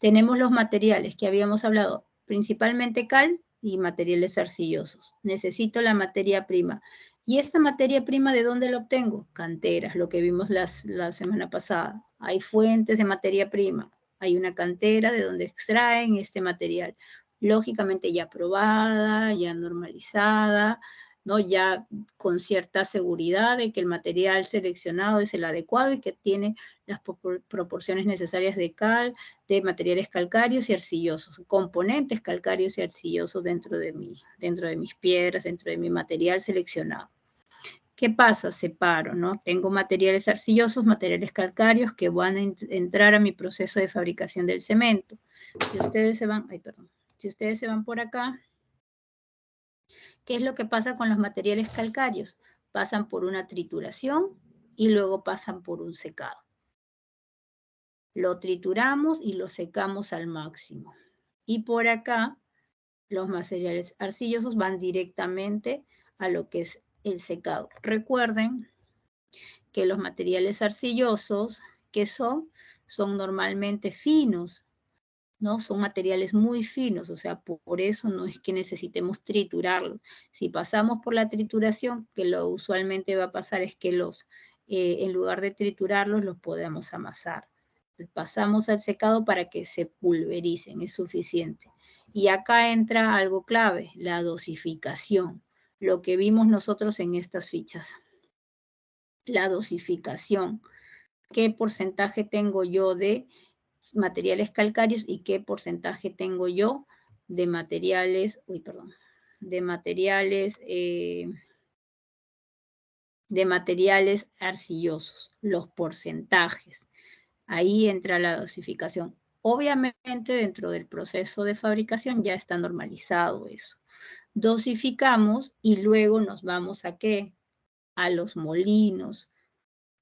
Tenemos los materiales que habíamos hablado, principalmente cal y materiales arcillosos. Necesito la materia prima. ¿Y esta materia prima de dónde la obtengo? Canteras, lo que vimos la semana pasada. Hay fuentes de materia prima. Hay una cantera de donde extraen este material. Lógicamente ya probada, ya normalizada, ¿no? Ya con cierta seguridad de que el material seleccionado es el adecuado y que tiene las proporciones necesarias de cal, de materiales calcáreos y arcillosos, componentes calcáreos y arcillosos dentro de mis piedras, dentro de mi material seleccionado. ¿Qué pasa? Separo, ¿no? Tengo materiales arcillosos, materiales calcáreos que van a entrar a mi proceso de fabricación del cemento. Si ustedes se van por acá, ¿qué es lo que pasa con los materiales calcáreos? Pasan por una trituración y luego pasan por un secado. Lo trituramos y lo secamos al máximo. Y por acá, los materiales arcillosos van directamente a lo que es el secado. Recuerden que los materiales arcillosos, ¿qué son? Son normalmente finos, ¿no? Son materiales muy finos, o sea, por eso no es que necesitemos triturarlos. Si pasamos por la trituración, que lo usualmente va a pasar es que en lugar de triturarlos, los podemos amasar. Pasamos al secado para que se pulvericen, es suficiente. Y acá entra algo clave, la dosificación, lo que vimos nosotros en estas fichas. La dosificación, qué porcentaje tengo yo de materiales calcáreos y qué porcentaje tengo yo de materiales, de materiales arcillosos, los porcentajes. Ahí entra la dosificación. Obviamente dentro del proceso de fabricación ya está normalizado eso. Dosificamos y luego nos vamos ¿a qué? A los molinos,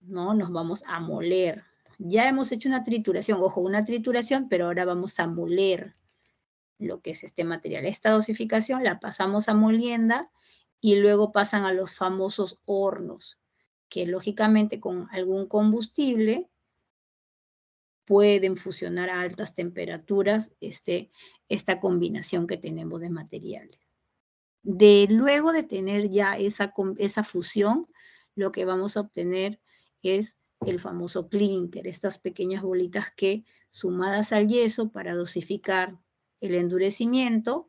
¿no? Nos vamos a moler. Ya hemos hecho una trituración, ojo, una trituración, pero ahora vamos a moler lo que es este material. Esta dosificación la pasamos a molienda y luego pasan a los famosos hornos, que lógicamente con algún combustible pueden fusionar a altas temperaturas esta combinación que tenemos de materiales. Luego de tener ya esa fusión, lo que vamos a obtener es el famoso clínker, estas pequeñas bolitas que sumadas al yeso para dosificar el endurecimiento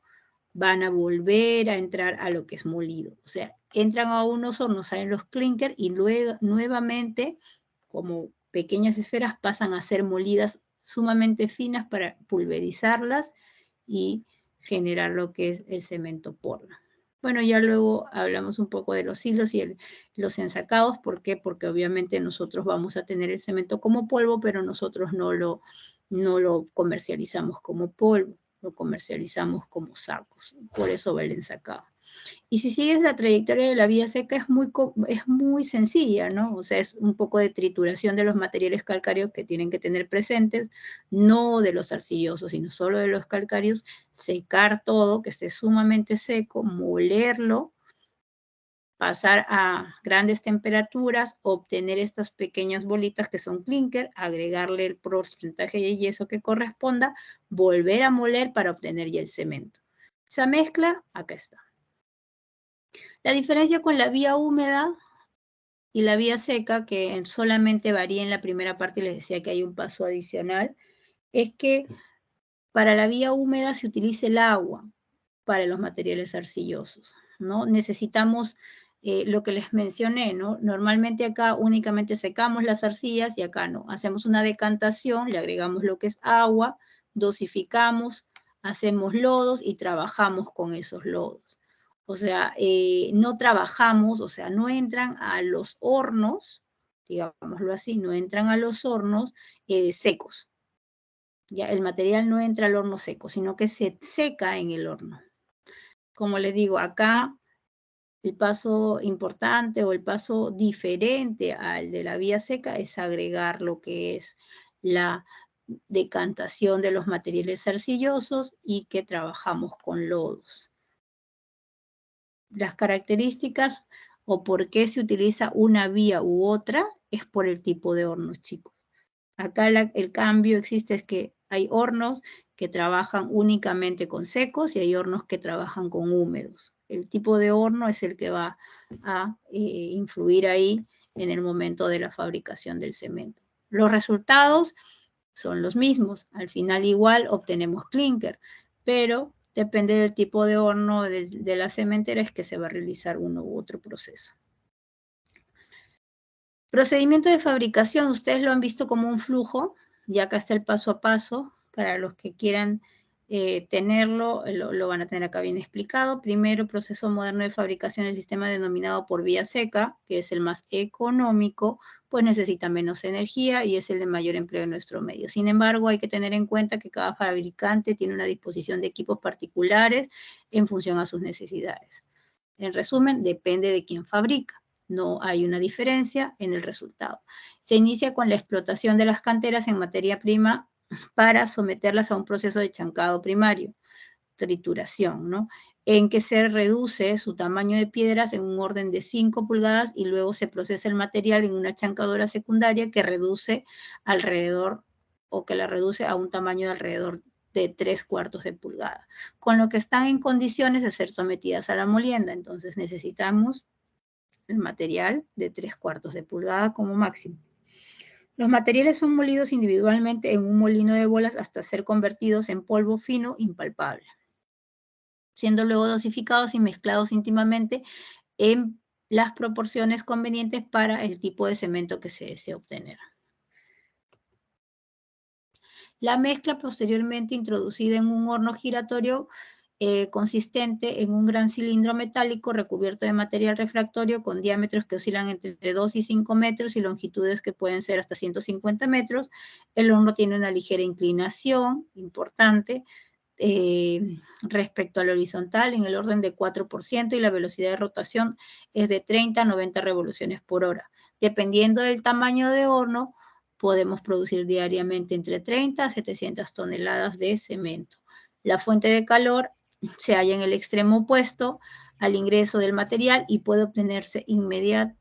van a volver a entrar a lo que es molido. O sea, entran a unos hornos, salen los clínker y luego nuevamente como pequeñas esferas pasan a ser molidas sumamente finas para pulverizarlas y generar lo que es el cemento Portland. Bueno, ya luego hablamos un poco de los hilos y los ensacados. ¿Por qué? Porque obviamente nosotros vamos a tener el cemento como polvo, pero nosotros no lo comercializamos como polvo, lo comercializamos como sacos. Por eso va el ensacado. Y si sigues la trayectoria de la vía seca es muy sencilla, ¿no? O sea, es un poco de trituración de los materiales calcáreos que tienen que tener presentes, no de los arcillosos, sino solo de los calcáreos, secar todo, que esté sumamente seco, molerlo, pasar a grandes temperaturas, obtener estas pequeñas bolitas que son clínker, agregarle el porcentaje de yeso que corresponda, volver a moler para obtener ya el cemento. Esa mezcla, acá está. La diferencia con la vía húmeda y la vía seca, que solamente varía en la primera parte, les decía que hay un paso adicional, es que para la vía húmeda se utiliza el agua para los materiales arcillosos, ¿no? Necesitamos lo que les mencioné, ¿no? Normalmente acá únicamente secamos las arcillas y acá no. Hacemos una decantación, le agregamos lo que es agua, dosificamos, hacemos lodos y trabajamos con esos lodos. O sea, no trabajamos, o sea, no entran a los hornos, digámoslo así, no entran a los hornos secos. Ya el material no entra al horno seco, sino que se seca en el horno. Como les digo, acá El paso importante o el paso diferente al de la vía seca es agregar lo que es la decantación de los materiales arcillosos y que trabajamos con lodos. Las características o por qué se utiliza una vía u otra es por el tipo de hornos, chicos. Acá el cambio existe es que hay hornos que trabajan únicamente con secos y hay hornos que trabajan con húmedos. El tipo de horno es el que va a influir ahí en el momento de la fabricación del cemento. Los resultados son los mismos. Al final igual obtenemos clinker, pero depende del tipo de horno de la cementera es que se va a realizar uno u otro proceso. Procedimiento de fabricación, ustedes lo han visto como un flujo, y acá está el paso a paso, para los que quieran tenerlo, lo van a tener acá bien explicado. Primero, proceso moderno de fabricación del sistema denominado por vía seca, que es el más económico, pues necesita menos energía y es el de mayor empleo en nuestro medio. Sin embargo, hay que tener en cuenta que cada fabricante tiene una disposición de equipos particulares en función a sus necesidades. En resumen, depende de quién fabrica. No hay una diferencia en el resultado. Se inicia con la explotación de las canteras en materia prima para someterlas a un proceso de chancado primario, trituración, ¿no? En que se reduce su tamaño de piedras en un orden de 5 pulgadas y luego se procesa el material en una chancadora secundaria que reduce alrededor o que la reduce a un tamaño de alrededor de 3/4 de pulgada, con lo que están en condiciones de ser sometidas a la molienda. Entonces necesitamos el material de 3/4 de pulgada como máximo. Los materiales son molidos individualmente en un molino de bolas hasta ser convertidos en polvo fino impalpable, siendo luego dosificados y mezclados íntimamente en las proporciones convenientes para el tipo de cemento que se desea obtener. La mezcla posteriormente introducida en un horno giratorio consistente en un gran cilindro metálico recubierto de material refractorio con diámetros que oscilan entre 2 y 5 metros y longitudes que pueden ser hasta 150 metros. El horno tiene una ligera inclinación importante respecto al horizontal en el orden de 4% y la velocidad de rotación es de 30 a 90 revoluciones por hora. Dependiendo del tamaño de horno, podemos producir diariamente entre 30 a 700 toneladas de cemento. La fuente de calor se halla en el extremo opuesto al ingreso del material y puede obtenerse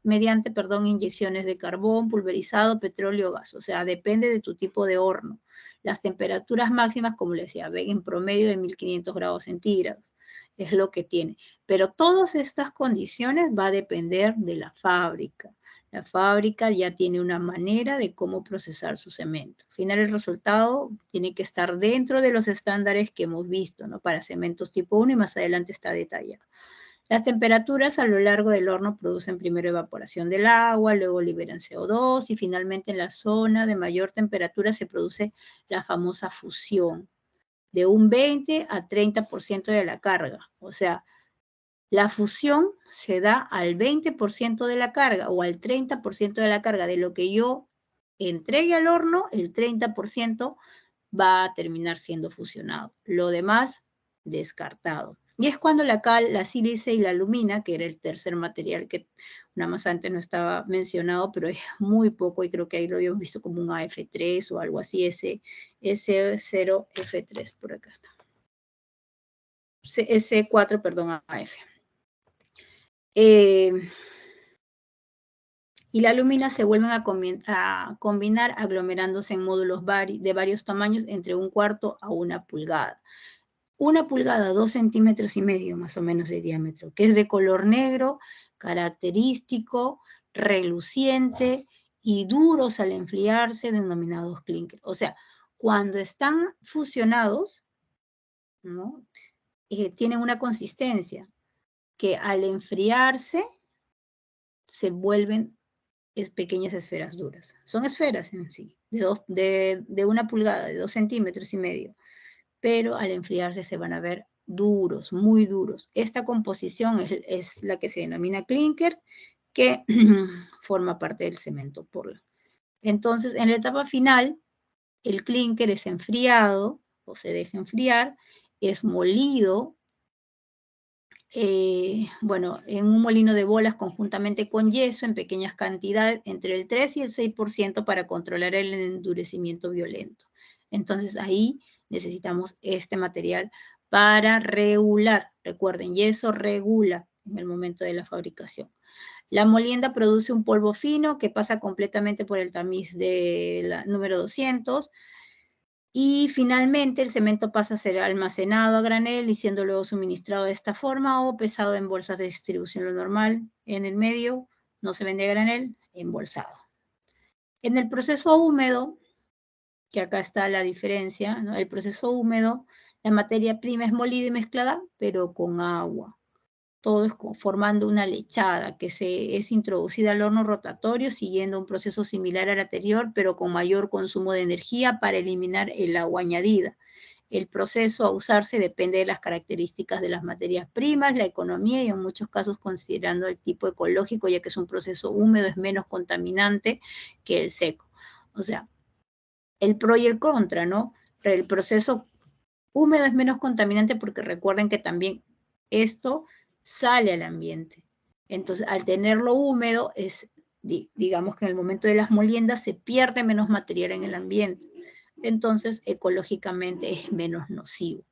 mediante inyecciones de carbón, pulverizado, petróleo o gas. O sea, depende de tu tipo de horno. Las temperaturas máximas, como les decía, ven en promedio de 1500 grados centígrados. Es lo que tiene. Pero todas estas condiciones va a depender de la fábrica. La fábrica ya tiene una manera de cómo procesar su cemento. Al final el resultado tiene que estar dentro de los estándares que hemos visto, ¿no? Para cementos tipo 1 y más adelante está detallado. Las temperaturas a lo largo del horno producen primero evaporación del agua, luego liberan CO2 y finalmente en la zona de mayor temperatura se produce la famosa fusión de un 20 a 30% de la carga. O sea, la fusión se da al 20% de la carga o al 30% de la carga de lo que yo entregue al horno, el 30% va a terminar siendo fusionado. Lo demás, descartado. Y es cuando la cal, la sílice y la alumina, que era el tercer material que nada más antes no estaba mencionado, pero es muy poco y creo que ahí lo habíamos visto como un AF3 o algo así, ese S0F3, por acá está. S4, perdón, AF. Y la alumina se vuelven a combinar aglomerándose en módulos de varios tamaños entre 1/4 a 1 pulgada. 1 pulgada, 2,5 centímetros más o menos de diámetro, que es de color negro, característico, reluciente y duros al enfriarse, denominados clinker. O sea, cuando están fusionados, ¿no? Tienen una consistencia que al enfriarse se vuelven pequeñas esferas duras. Son esferas en sí, de 1 pulgada, de 2,5 centímetros, pero al enfriarse se van a ver duros, muy duros. Esta composición es la que se denomina clinker, que forma parte del cemento Portland. Entonces, en la etapa final, el clinker es enfriado o se deja enfriar, es molido bueno, en un molino de bolas conjuntamente con yeso en pequeñas cantidades, entre el 3 y el 6% para controlar el endurecimiento violento. Entonces ahí necesitamos este material para regular. Recuerden, yeso regula en el momento de la fabricación. La molienda produce un polvo fino que pasa completamente por el tamiz de la número 200. Y finalmente el cemento pasa a ser almacenado a granel y siendo luego suministrado de esta forma o pesado en bolsas de distribución. Lo normal en el medio no se vende a granel, embolsado. En el proceso húmedo, que acá está la diferencia, ¿no? El proceso húmedo, la materia prima es molida y mezclada, pero con agua. Todo es formando una lechada que es introducida al horno rotatorio siguiendo un proceso similar al anterior, pero con mayor consumo de energía para eliminar el agua añadida. El proceso a usarse depende de las características de las materias primas, la economía y en muchos casos considerando el tipo ecológico, ya que es un proceso húmedo, es menos contaminante que el seco. O sea, el pro y el contra, ¿no? El proceso húmedo es menos contaminante porque recuerden que también esto sale al ambiente. Entonces, al tenerlo húmedo, digamos que en el momento de las moliendas se pierde menos material en el ambiente. Entonces, ecológicamente es menos nocivo.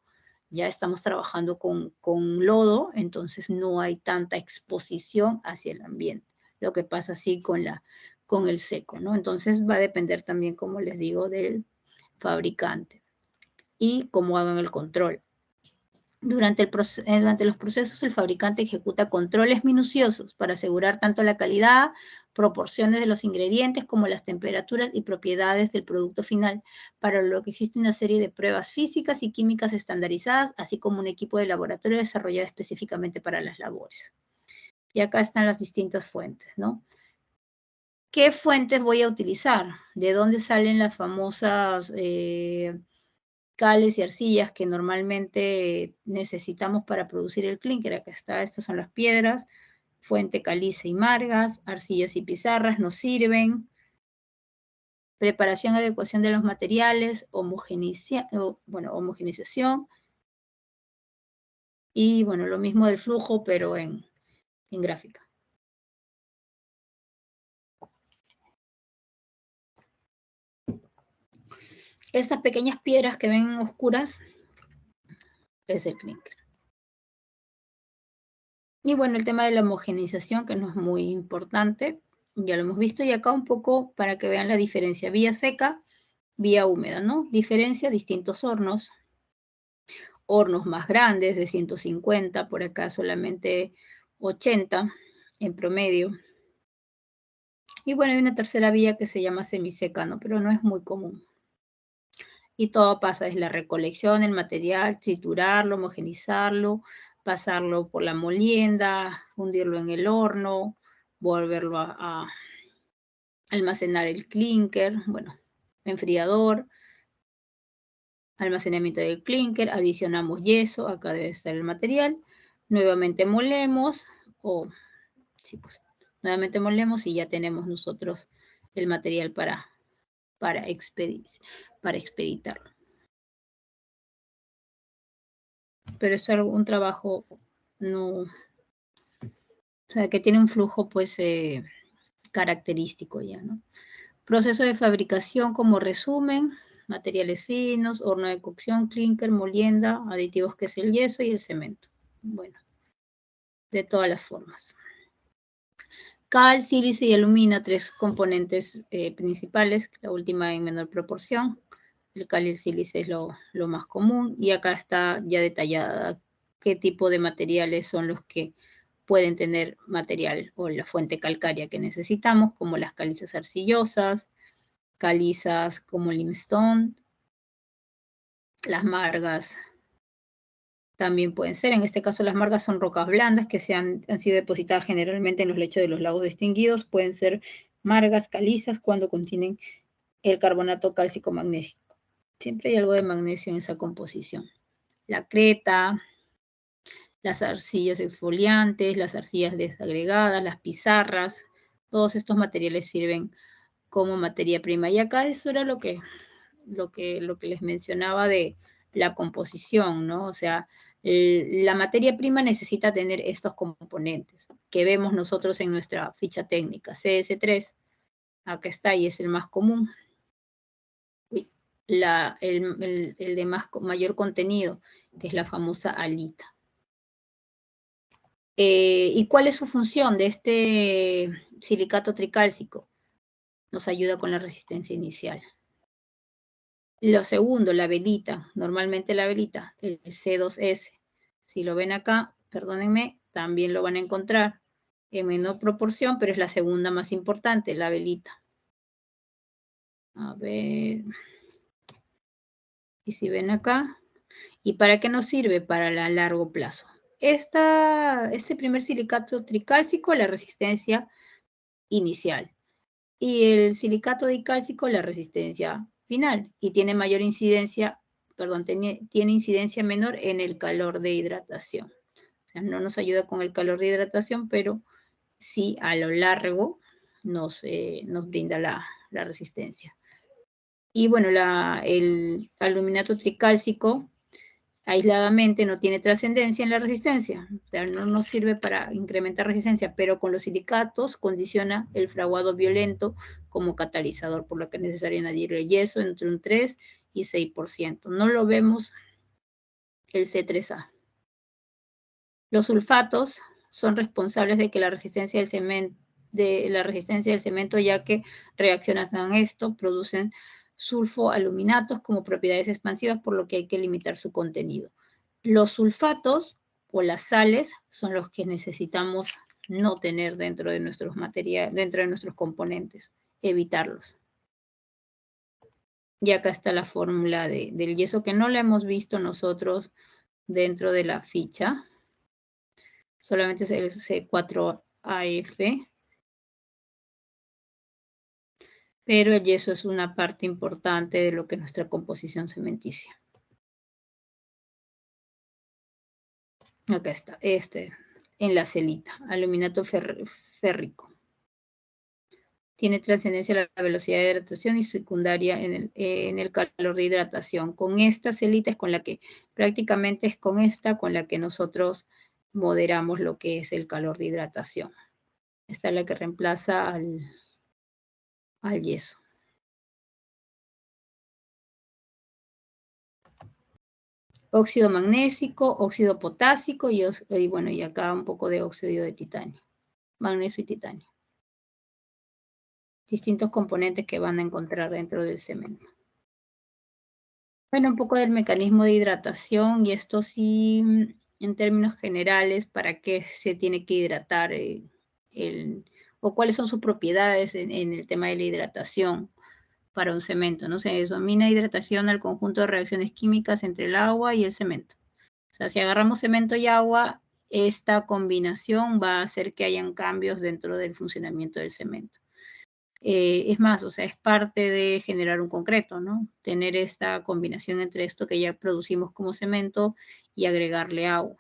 Ya estamos trabajando con lodo, entonces no hay tanta exposición hacia el ambiente. Lo que pasa así con el seco, ¿no? Entonces va a depender también, como les digo, del fabricante y cómo hagan el control. Durante los procesos, el fabricante ejecuta controles minuciosos para asegurar tanto la calidad, proporciones de los ingredientes, como las temperaturas y propiedades del producto final, para lo que existe una serie de pruebas físicas y químicas estandarizadas, así como un equipo de laboratorio desarrollado específicamente para las labores. Y acá están las distintas fuentes, ¿no? ¿Qué fuentes voy a utilizar? ¿De dónde salen las famosas cales y arcillas que normalmente necesitamos para producir el clínker? Acá está, estas son las piedras, fuente caliza y margas, arcillas y pizarras nos sirven. Preparación y adecuación de los materiales, homogenización. Y bueno, lo mismo del flujo, pero en gráfica. Estas pequeñas piedras que ven oscuras es el clínker. Y bueno, el tema de la homogenización, que no es muy importante, ya lo hemos visto, y acá un poco para que vean la diferencia, vía seca, vía húmeda, ¿no? Diferencia, distintos hornos, hornos más grandes de 150, por acá solamente 80 en promedio. Y bueno, hay una tercera vía que se llama semiseca, ¿no? Pero no es muy común. Y todo pasa, es la recolección, el material, triturarlo, homogenizarlo, pasarlo por la molienda, fundirlo en el horno, volverlo a almacenar el clínker, bueno, enfriador, almacenamiento del clínker, adicionamos yeso, acá debe estar el material, nuevamente molemos, nuevamente molemos y ya tenemos nosotros el material para expeditarlo. Pero es un trabajo no, o sea, que tiene un flujo pues característico ya, ¿no? Proceso de fabricación como resumen, materiales finos, horno de cocción, clínker, molienda, aditivos que es el yeso y el cemento. Bueno, de todas las formas. Cal, sílice y alumina, tres componentes principales, la última en menor proporción. El cal y el sílice es lo más común. Y acá está ya detallada qué tipo de materiales son los que pueden tener material o la fuente calcárea que necesitamos, como las calizas arcillosas, calizas como limestone, las margas también pueden ser. En este caso las margas son rocas blandas que han sido depositadas generalmente en los lechos de los lagos distinguidos. Pueden ser margas calizas cuando contienen el carbonato cálcico magnésico. Siempre hay algo de magnesio en esa composición. La creta, las arcillas exfoliantes, las arcillas desagregadas, las pizarras, todos estos materiales sirven como materia prima. Y acá eso era lo que les mencionaba de la composición, ¿no? O sea, la materia prima necesita tener estos componentes que vemos nosotros en nuestra ficha técnica. CS3, acá está y es el más común. El de mayor contenido, que es la famosa halita. ¿Y cuál es su función de este silicato tricálcico? Nos ayuda con la resistencia inicial. Lo segundo, la velita. Normalmente la velita, el C2S. Si lo ven acá, perdónenme, también lo van a encontrar en menor proporción, pero es la segunda más importante, la velita. A ver. Y si ven acá, ¿y para qué nos sirve? Para el largo plazo. Este primer silicato tricálcico, la resistencia inicial. Y el silicato dicálcico, la resistencia final. Y tiene mayor incidencia, perdón, tiene incidencia menor en el calor de hidratación. O sea, no nos ayuda con el calor de hidratación, pero sí a lo largo nos brinda la resistencia. Y bueno, el aluminato tricálcico aisladamente no tiene trascendencia en la resistencia, o sea, no nos sirve para incrementar resistencia, pero con los silicatos condiciona el fraguado violento como catalizador, por lo que es necesario añadir el yeso entre un 3 y 6%. No lo vemos el C3A. Los sulfatos son responsables de que la resistencia del cemento, ya que reaccionan a esto, producen sulfoaluminatos como propiedades expansivas, por lo que hay que limitar su contenido. Los sulfatos o las sales son los que necesitamos no tener dentro de nuestros materiales, dentro de nuestros componentes, evitarlos. Y acá está la fórmula del yeso, que no la hemos visto nosotros dentro de la ficha. Solamente es el C4AF. Pero el yeso es una parte importante de lo que es nuestra composición cementicia. Acá está, en la celita, aluminato férrico. Tiene trascendencia a la velocidad de hidratación y secundaria en el calor de hidratación. Con esta celita es con la que, prácticamente es con esta con la que nosotros moderamos lo que es el calor de hidratación. Esta es la que reemplaza al yeso. Óxido magnésico, óxido potásico y bueno, y acá un poco de óxido de titanio, magnesio y titanio. Distintos componentes que van a encontrar dentro del cemento. Bueno, un poco del mecanismo de hidratación, y esto sí, en términos generales, para qué se tiene que hidratar o cuáles son sus propiedades en el tema de la hidratación para un cemento, ¿no? Se denomina hidratación al conjunto de reacciones químicas entre el agua y el cemento. O sea, si agarramos cemento y agua, esta combinación va a hacer que hayan cambios dentro del funcionamiento del cemento. Es más, o sea, es parte de generar un concreto, ¿no? Tener esta combinación entre esto que ya producimos como cemento y agregarle agua.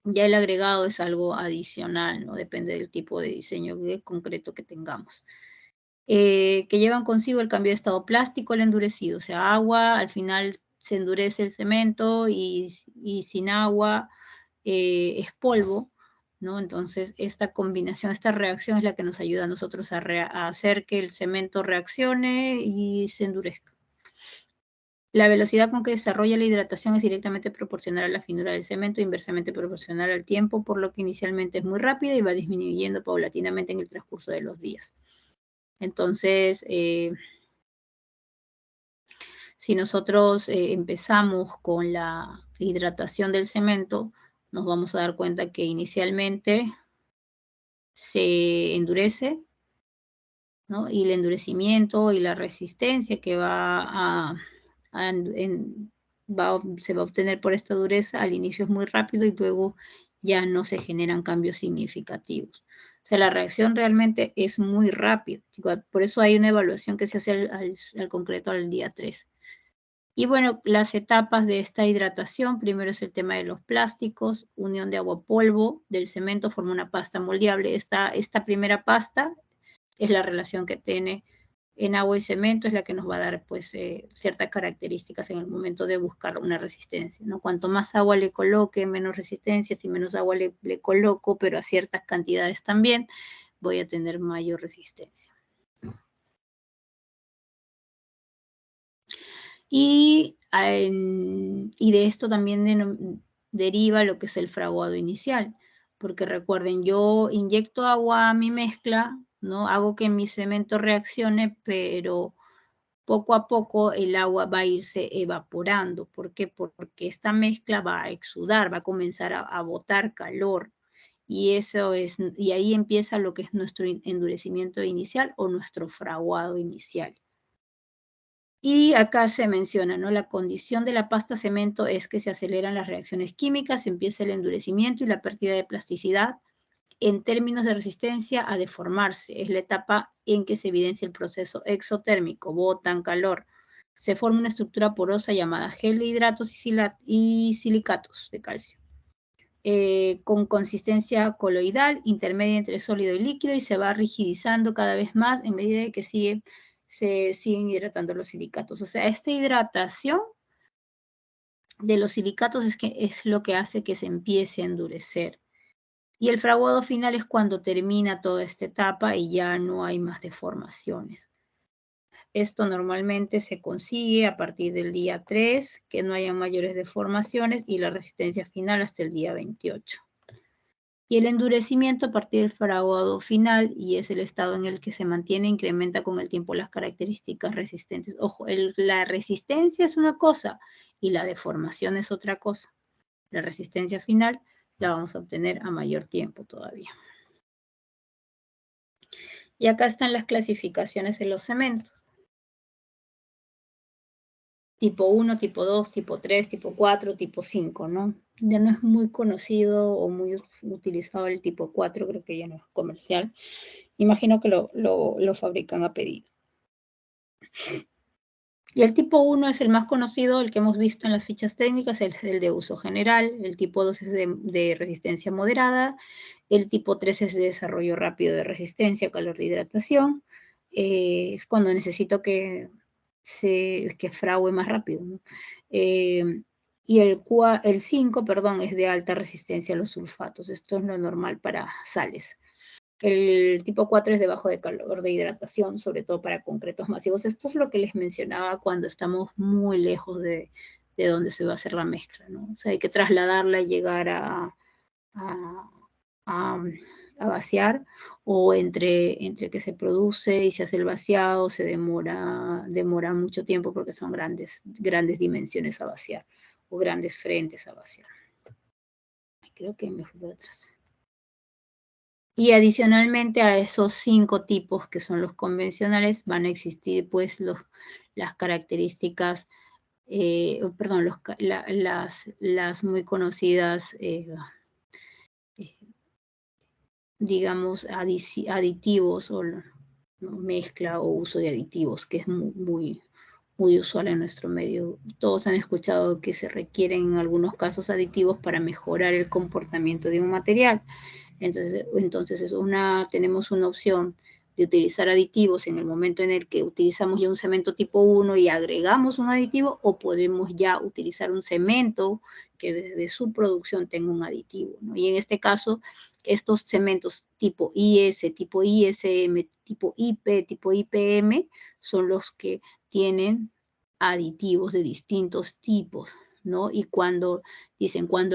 Ya el agregado es algo adicional, ¿no? Depende del tipo de diseño de concreto que tengamos. Que llevan consigo el cambio de estado plástico al endurecido, o sea, agua, al final se endurece el cemento y sin agua es polvo, ¿no? Entonces, esta combinación, esta reacción es la que nos ayuda a nosotros a hacer que el cemento reaccione y se endurezca. La velocidad con que desarrolla la hidratación es directamente proporcional a la finura del cemento, inversamente proporcional al tiempo, por lo que inicialmente es muy rápida y va disminuyendo paulatinamente en el transcurso de los días. Entonces, si nosotros empezamos con la hidratación del cemento, nos vamos a dar cuenta que inicialmente se endurece, ¿no? Y el endurecimiento y la resistencia que se va a obtener por esta dureza al inicio es muy rápido y luego ya no se generan cambios significativos. O sea, la reacción realmente es muy rápida. Por eso hay una evaluación que se hace al concreto al día 3. Y bueno, las etapas de esta hidratación, primero es el tema de los plásticos, unión de agua-polvo del cemento forma una pasta moldeable. Esta primera pasta es la relación que tiene en agua y cemento es la que nos va a dar pues ciertas características en el momento de buscar una resistencia, ¿no? Cuanto más agua le coloque, menos resistencia, si menos agua le coloco, pero a ciertas cantidades también, voy a tener mayor resistencia. Y de esto también deriva lo que es el fraguado inicial, porque recuerden, yo inyecto agua a mi mezcla, ¿no? Hago que mi cemento reaccione, pero poco a poco el agua va a irse evaporando. ¿Por qué? Porque esta mezcla va a exudar, va a comenzar a botar calor. Y ahí empieza lo que es nuestro endurecimiento inicial o nuestro fraguado inicial. Y acá se menciona, ¿no? La condición de la pasta cemento es que se aceleran las reacciones químicas, empieza el endurecimiento y la pérdida de plasticidad. En términos de resistencia a deformarse, es la etapa en que se evidencia el proceso exotérmico, botan calor. Se forma una estructura porosa llamada gel de hidratos y silicatos de calcio, con consistencia coloidal, intermedia entre sólido y líquido, y se va rigidizando cada vez más en medida que se siguen hidratando los silicatos. O sea, esta hidratación de los silicatos es lo que hace que se empiece a endurecer. Y el fraguado final es cuando termina toda esta etapa y ya no hay más deformaciones. Esto normalmente se consigue a partir del día 3, que no haya mayores deformaciones, y la resistencia final hasta el día 28. Y el endurecimiento a partir del fraguado final, y es el estado en el que se mantiene, incrementa con el tiempo las características resistentes. Ojo, la resistencia es una cosa y la deformación es otra cosa. La resistencia final la vamos a obtener a mayor tiempo todavía. Y acá están las clasificaciones de los cementos. Tipo 1, tipo 2, tipo 3, tipo 4, tipo 5, ¿no? Ya no es muy conocido o muy utilizado el tipo 4, creo que ya no es comercial. Imagino que lo fabrican a pedido. Y el tipo 1 es el más conocido, el que hemos visto en las fichas técnicas, es el de uso general. El tipo 2 es de resistencia moderada. El tipo 3 es de desarrollo rápido de resistencia, calor de hidratación. Es cuando necesito que frague más rápido, ¿no? Y el 5, perdón, es de alta resistencia a los sulfatos. Esto es lo normal para sales. El tipo 4 es de bajo de calor de hidratación, sobre todo para concretos masivos. Esto es lo que les mencionaba cuando estamos muy lejos de donde se va a hacer la mezcla, ¿no? O sea, hay que trasladarla y llegar a vaciar, o entre que se produce y se hace el vaciado, se demora mucho tiempo porque son grandes dimensiones a vaciar o grandes frentes a vaciar. Creo que me fui para atrás. Y adicionalmente a esos 5 tipos que son los convencionales, van a existir pues las características, perdón, las muy conocidas, digamos, aditivos o ¿no? Mezcla o uso de aditivos, que es muy usual en nuestro medio. Todos han escuchado que se requieren en algunos casos aditivos para mejorar el comportamiento de un material. Entonces tenemos una opción de utilizar aditivos en el momento en el que utilizamos ya un cemento tipo 1 y agregamos un aditivo, o podemos ya utilizar un cemento que desde su producción tenga un aditivo, ¿no? Y en este caso, estos cementos tipo IS, tipo ISM, tipo IP, tipo IPM, son los que tienen aditivos de distintos tipos, ¿no? Y cuando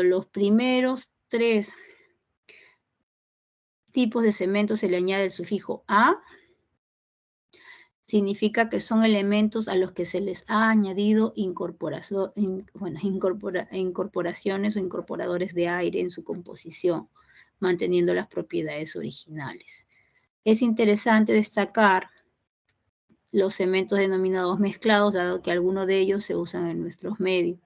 los primeros 3 tipos de cemento se le añade el sufijo "a", significa que son elementos a los que se les ha añadido incorporaciones o incorporadores de aire en su composición, manteniendo las propiedades originales. Es interesante destacar los cementos denominados mezclados, dado que algunos de ellos se usan en nuestros medios.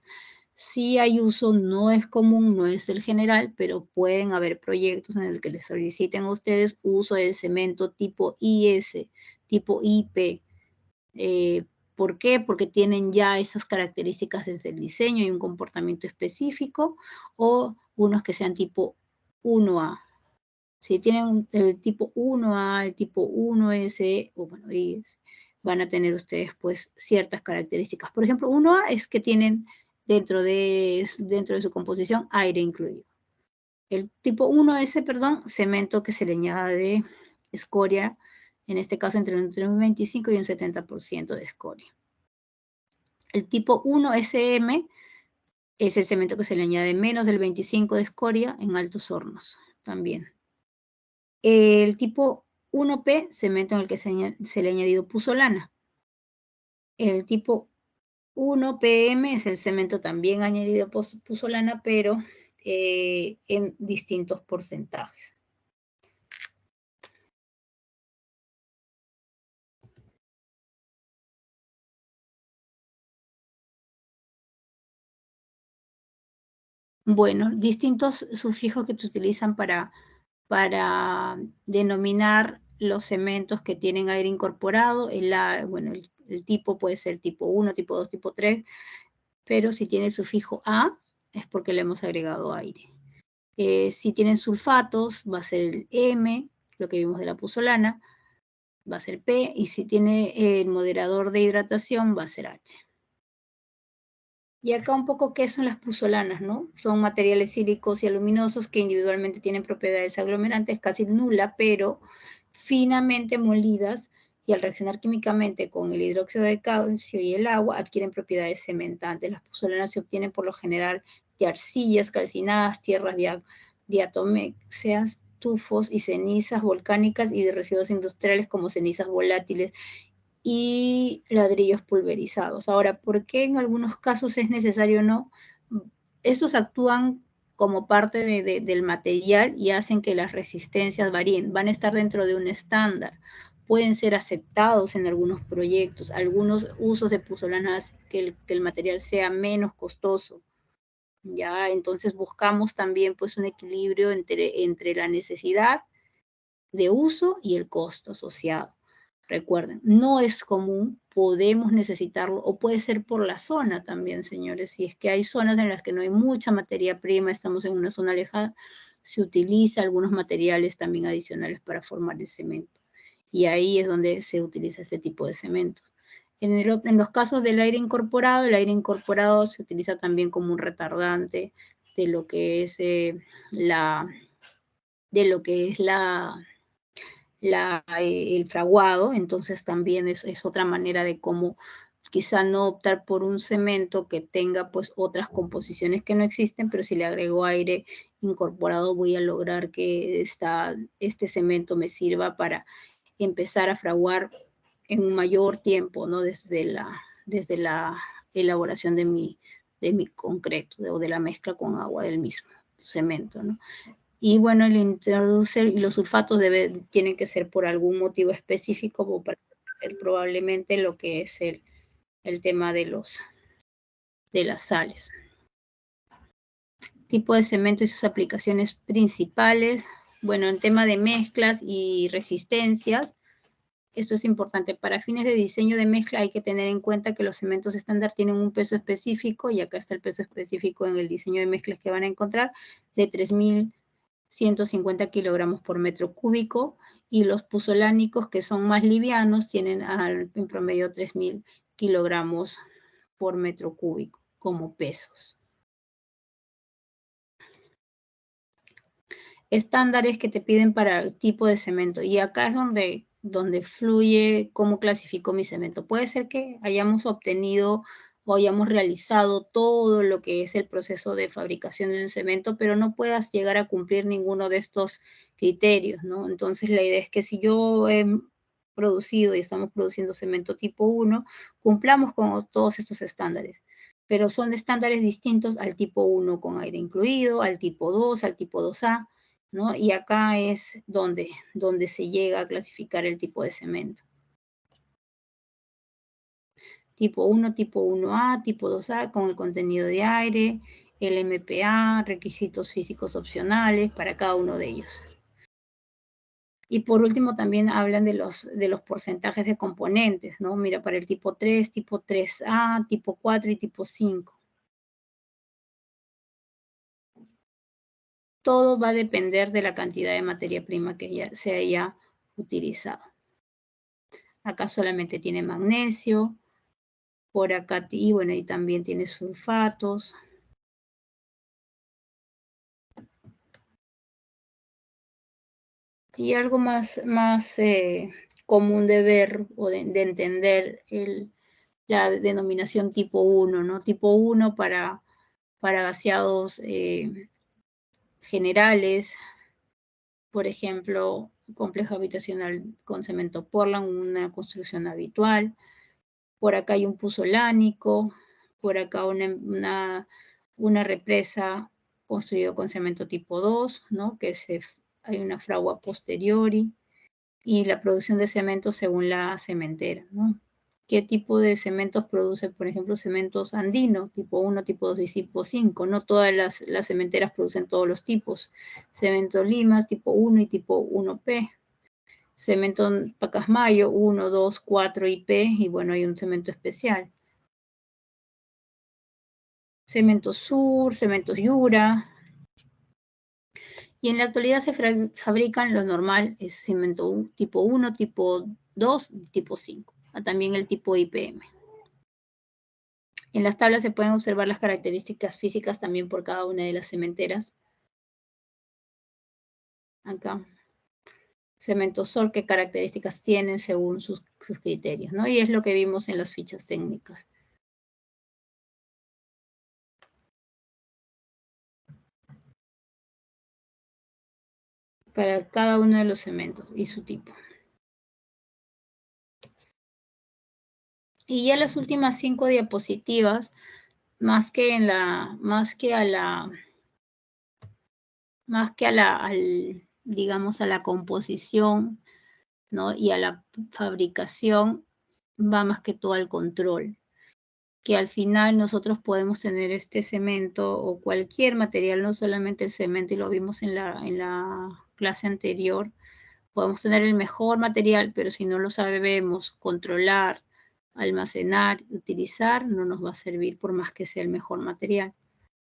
Sí hay uso, no es común, no es el general, pero pueden haber proyectos en el que les soliciten a ustedes uso del cemento tipo IS, tipo IP. ¿Por qué? Porque tienen ya esas características desde el diseño y un comportamiento específico, o unos que sean tipo 1A. Si tienen el tipo 1A, el tipo 1S, o bueno, IS, van a tener ustedes pues ciertas características. Por ejemplo, 1A es que tienen dentro de su composición aire incluido. El tipo 1S, perdón, cemento que se le añade escoria, en este caso entre un 25 y un 70% de escoria. El tipo 1SM es el cemento que se le añade menos del 25 de escoria en altos hornos también. El tipo 1P, cemento en el que se le ha añadido puzolana. El tipo 1PM es el cemento también añadido puzolana, pero en distintos porcentajes. Bueno, distintos sufijos que se utilizan para denominar los cementos que tienen aire incorporado. Bueno, el tipo puede ser tipo 1, tipo 2, tipo 3, pero si tiene el sufijo A es porque le hemos agregado aire. Si tienen sulfatos va a ser el M, lo que vimos de la puzolana, va a ser P, y si tiene el moderador de hidratación va a ser H. Y acá un poco qué son las puzolanas, ¿no? Son materiales sílicos y aluminosos que individualmente tienen propiedades aglomerantes casi nula, pero finamente molidas y al reaccionar químicamente con el hidróxido de calcio y el agua adquieren propiedades cementantes. Las puzolanas se obtienen por lo general de arcillas calcinadas, tierras diatómicas, tufos y cenizas volcánicas y de residuos industriales como cenizas volátiles y ladrillos pulverizados. Ahora, ¿por qué en algunos casos es necesario o no? Estos actúan como parte del material y hacen que las resistencias varíen. Van a estar dentro de un estándar. Pueden ser aceptados en algunos proyectos. Algunos usos de puzolana hacen que el material sea menos costoso. Ya, entonces buscamos también pues un equilibrio entre la necesidad de uso y el costo asociado. Recuerden, no es común, podemos necesitarlo, o puede ser por la zona también, señores. Si es que hay zonas en las que no hay mucha materia prima, estamos en una zona alejada, se utiliza algunos materiales también adicionales para formar el cemento. Y ahí es donde se utiliza este tipo de cementos. En los casos del aire incorporado, el aire incorporado se utiliza también como un retardante de lo que es el fraguado, entonces también es otra manera de cómo quizá no optar por un cemento que tenga pues otras composiciones que no existen, pero si le agrego aire incorporado voy a lograr que este cemento me sirva para empezar a fraguar en un mayor tiempo, ¿no? Desde la elaboración de mi concreto o de la mezcla con agua del mismo cemento, ¿no? Y bueno, el introducir y los sulfatos tienen que ser por algún motivo específico o para ver probablemente lo que es el tema de las sales. Tipo de cemento y sus aplicaciones principales. Bueno, en tema de mezclas y resistencias, esto es importante. Para fines de diseño de mezcla hay que tener en cuenta que los cementos estándar tienen un peso específico, y acá está el peso específico en el diseño de mezclas que van a encontrar, de 3.150 kilogramos por metro cúbico, y los puzolánicos, que son más livianos, tienen en promedio 3.000 kilogramos por metro cúbico como pesos. Estándares que te piden para el tipo de cemento, y acá es donde fluye cómo clasifico mi cemento. Puede ser que hayamos obtenido o hayamos realizado todo lo que es el proceso de fabricación de un cemento, pero no puedas llegar a cumplir ninguno de estos criterios, ¿no? Entonces la idea es que si yo he producido y estamos produciendo cemento tipo 1, cumplamos con todos estos estándares, pero son estándares distintos al tipo 1 con aire incluido, al tipo 2, al tipo 2A, ¿no? Y acá es donde se llega a clasificar el tipo de cemento. Tipo 1, tipo 1A, tipo 2A con el contenido de aire, el MPA, requisitos físicos opcionales para cada uno de ellos. Y por último también hablan de los porcentajes de componentes, ¿no? Mira, para el tipo 3, tipo 3A, tipo 4 y tipo 5. Todo va a depender de la cantidad de materia prima que ya se haya utilizado. Acá solamente tiene magnesio. Por acá, y bueno, y también tiene sulfatos. Y algo más común de ver o de entender la denominación tipo 1, ¿no? Tipo 1 para gaseados generales, por ejemplo, complejo habitacional con cemento Portland, una construcción habitual. Por acá hay un puzolánico, por acá una represa construida con cemento tipo 2, ¿no? Hay una fragua posteriori y la producción de cemento según la cementera, ¿no? ¿Qué tipo de cementos produce, por ejemplo, cementos andinos, tipo 1, tipo 2 y tipo 5? No todas las cementeras producen todos los tipos. Cemento Limas, tipo 1 y tipo 1P. Cemento Pacasmayo, 1, 2, 4 y P, y bueno, hay un cemento especial. Cemento Sur, cementos Yura. Y en la actualidad se fabrican lo normal, es cemento tipo 1, tipo 2 y tipo 5. También el tipo IPM. En las tablas se pueden observar las características físicas también por cada una de las cementeras. Acá. Cemento Sol, qué características tienen según sus criterios, ¿no? Y es lo que vimos en las fichas técnicas. Para cada uno de los cementos y su tipo. Y ya las últimas 5 diapositivas, más que digamos, a la composición, ¿no? Y a la fabricación, va más que todo al control. Que al final nosotros podemos tener este cemento o cualquier material, no solamente el cemento, y lo vimos en la clase anterior, podemos tener el mejor material, pero si no lo sabemos controlar, almacenar, utilizar, no nos va a servir por más que sea el mejor material.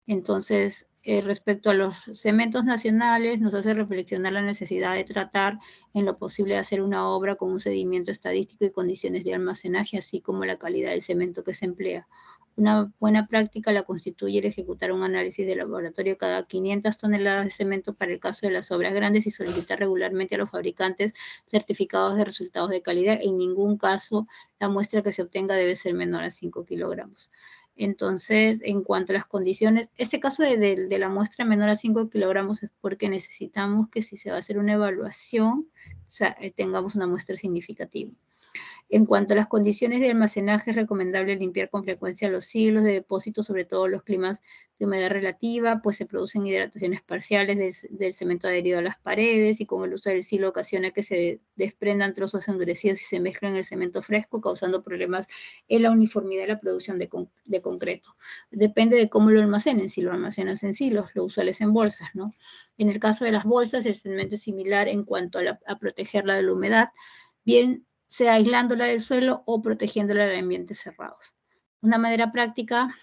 Entonces, respecto a los cementos nacionales, nos hace reflexionar la necesidad de tratar en lo posible de hacer una obra con un seguimiento estadístico y condiciones de almacenaje, así como la calidad del cemento que se emplea. Una buena práctica la constituye el ejecutar un análisis de laboratorio cada 500 toneladas de cemento para el caso de las obras grandes y solicitar regularmente a los fabricantes certificados de resultados de calidad. En ningún caso la muestra que se obtenga debe ser menor a 5 kilogramos. Entonces, en cuanto a las condiciones, este caso de la muestra menor a 5 kilogramos es porque necesitamos que si se va a hacer una evaluación, tengamos una muestra significativa. En cuanto a las condiciones de almacenaje, es recomendable limpiar con frecuencia los silos de depósito, sobre todo los climas de humedad relativa, pues se producen hidrataciones parciales del cemento adherido a las paredes y con el uso del silo ocasiona que se desprendan trozos endurecidos y se mezclan en el cemento fresco, causando problemas en la uniformidad de la producción de concreto. Depende de cómo lo almacenen, si lo almacenas en silos, lo usual es en bolsas, ¿no? En el caso de las bolsas, el cemento es similar en cuanto a protegerla de la humedad, bien sea aislándola del suelo o protegiéndola de ambientes cerrados. Una manera práctica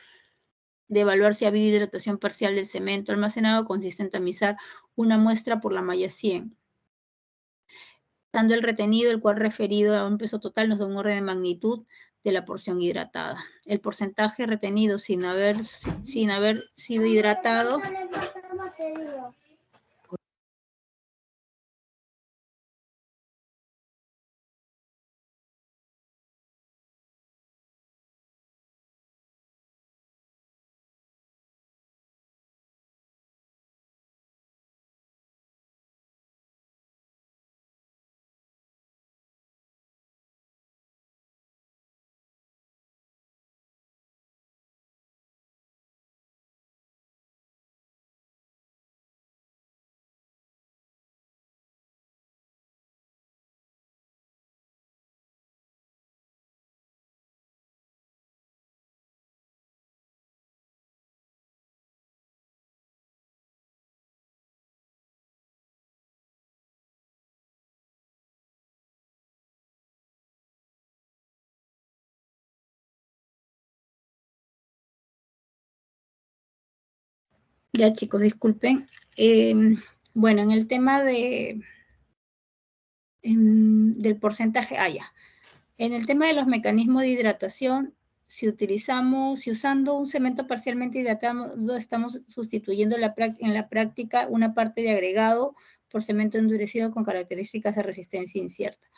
de evaluar si ha habido hidratación parcial del cemento almacenado consiste en tamizar una muestra por la malla 100. Dando el retenido, el cual referido a un peso total nos da un orden de magnitud de la porción hidratada. El porcentaje retenido sin haber sido hidratado Ya chicos, disculpen. Bueno, en el tema del porcentaje, ya. En el tema de los mecanismos de hidratación, si usando un cemento parcialmente hidratado, estamos sustituyendo en la práctica una parte de agregado por cemento endurecido con características de resistencia incierta.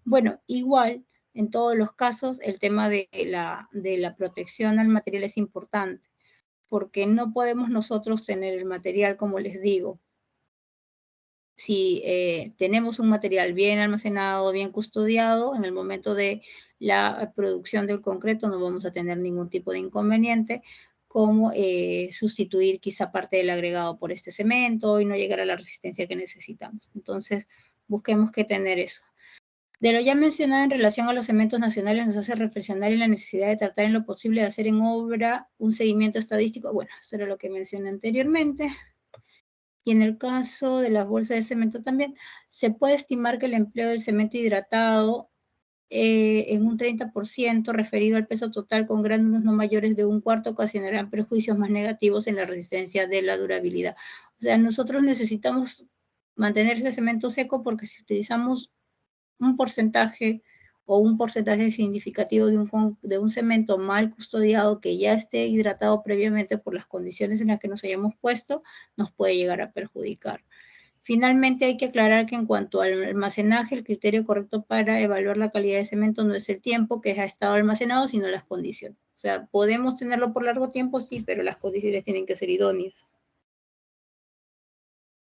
Bueno, igual, en todos los casos, el tema de la protección al material es importante, porque no podemos nosotros tener el material, como les digo, si tenemos un material bien almacenado, bien custodiado, en el momento de la producción del concreto no vamos a tener ningún tipo de inconveniente, como sustituir quizá parte del agregado por este cemento y no llegar a la resistencia que necesitamos. Entonces, busquemos que tener eso. De lo ya mencionado en relación a los cementos nacionales nos hace reflexionar en la necesidad de tratar en lo posible de hacer en obra un seguimiento estadístico. Bueno, eso era lo que mencioné anteriormente. Y en el caso de las bolsas de cemento también, se puede estimar que el empleo del cemento hidratado en un 30% referido al peso total con gránulos no mayores de un cuarto ocasionarán perjuicios más negativos en la resistencia de la durabilidad. O sea, nosotros necesitamos mantener ese cemento seco porque si utilizamos un porcentaje o un porcentaje significativo de un cemento mal custodiado que ya esté hidratado previamente por las condiciones en las que nos hayamos puesto, nos puede llegar a perjudicar. Finalmente, hay que aclarar que en cuanto al almacenaje, el criterio correcto para evaluar la calidad de cemento no es el tiempo que ha estado almacenado, sino las condiciones. O sea, podemos tenerlo por largo tiempo, sí, pero las condiciones tienen que ser idóneas.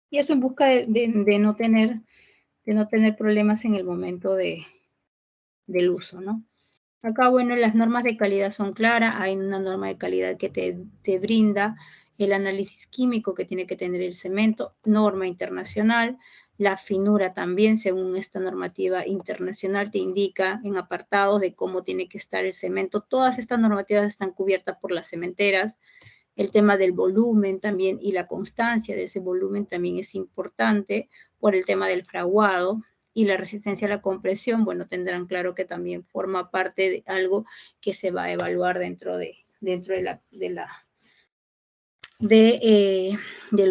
Y esto en busca de no tener problemas en el momento del uso, ¿no? Acá, bueno, las normas de calidad son claras, hay una norma de calidad que te brinda el análisis químico que tiene que tener el cemento, norma internacional, la finura también, según esta normativa internacional, te indica en apartados de cómo tiene que estar el cemento. Todas estas normativas están cubiertas por las cementeras. El tema del volumen también y la constancia de ese volumen también es importante por el tema del fraguado y la resistencia a la compresión, bueno, tendrán claro que también forma parte de algo que se va a evaluar dentro del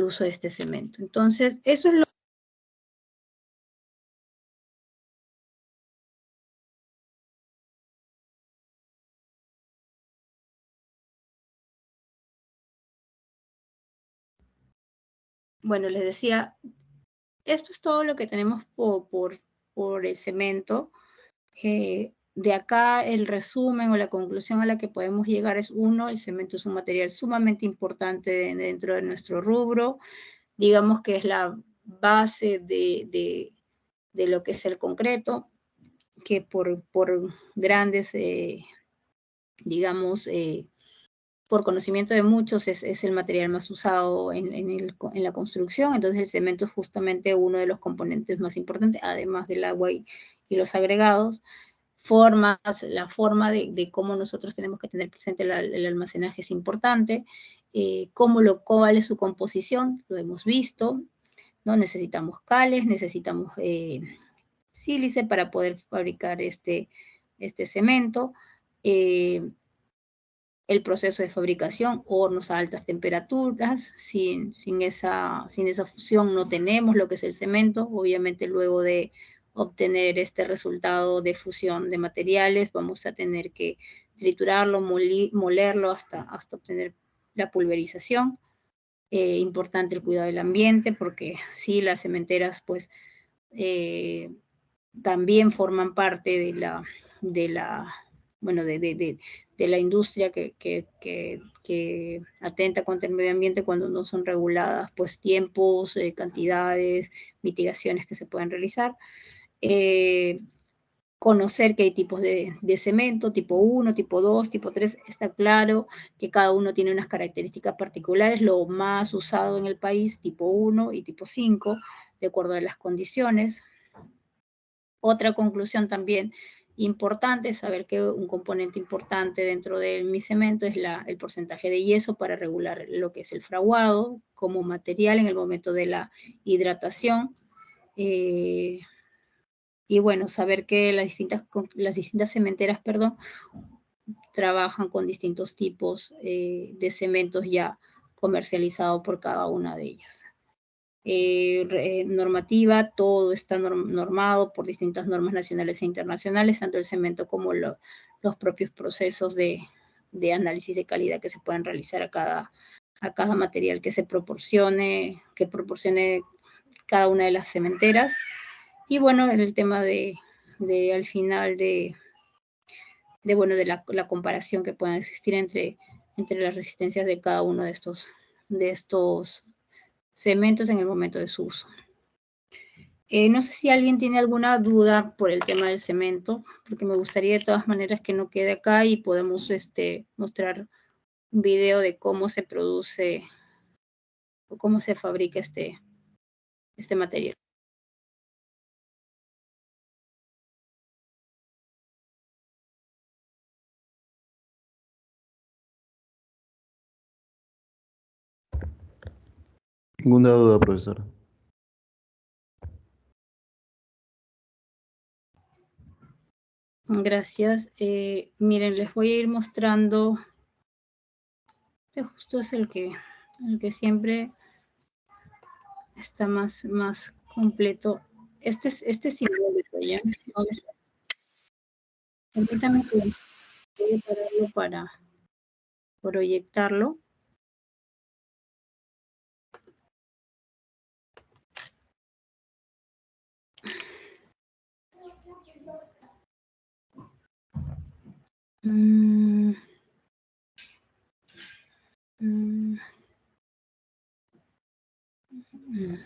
uso de este cemento. Entonces, eso es lo. Bueno, les decía, esto es todo lo que tenemos por el cemento. De acá el resumen o la conclusión a la que podemos llegar es, uno, el cemento es un material sumamente importante dentro de nuestro rubro, digamos que es la base de lo que es el concreto, que por grandes, digamos, por conocimiento de muchos es el material más usado en la construcción, entonces el cemento es justamente uno de los componentes más importantes, además del agua y los agregados. La forma de cómo nosotros tenemos que tener presente el almacenaje es importante, cuál es su composición, lo hemos visto, ¿no? Necesitamos cales, necesitamos sílice para poder fabricar este cemento, el proceso de fabricación, hornos a altas temperaturas, sin esa fusión no tenemos lo que es el cemento, obviamente luego de obtener este resultado de fusión de materiales, vamos a tener que triturarlo, molerlo hasta obtener la pulverización. Importante el cuidado del ambiente, porque sí, las cementeras pues también forman parte de la industria que atenta contra el medio ambiente cuando no son reguladas, pues tiempos, cantidades, mitigaciones que se pueden realizar. Conocer que hay tipos de cemento, tipo 1, tipo 2, tipo 3, está claro que cada uno tiene unas características particulares, lo más usado en el país, tipo 1 y tipo 5, de acuerdo a las condiciones. Otra conclusión también importante es saber que un componente importante dentro de mi cemento es el porcentaje de yeso para regular lo que es el fraguado como material en el momento de la hidratación. Y bueno, saber que las distintas cementeras, trabajan con distintos tipos de cementos ya comercializados por cada una de ellas. normativa, todo está normado por distintas normas nacionales e internacionales, tanto el cemento como los propios procesos de análisis de calidad que se pueden realizar a cada material que se proporcione, cada una de las cementeras. Y bueno, el tema al final de la comparación que pueda existir entre las resistencias de cada uno de estos cementos en el momento de su uso. No sé si alguien tiene alguna duda por el tema del cemento, porque me gustaría de todas maneras que no quede acá y podemos mostrar un video de cómo se produce o cómo se fabrica este material. Ninguna duda, profesora. Gracias. Miren, les voy a ir mostrando. Este justo es el que siempre está más completo. Este es simbólico, ¿ya? Permítame que voy a pararlo para proyectarlo.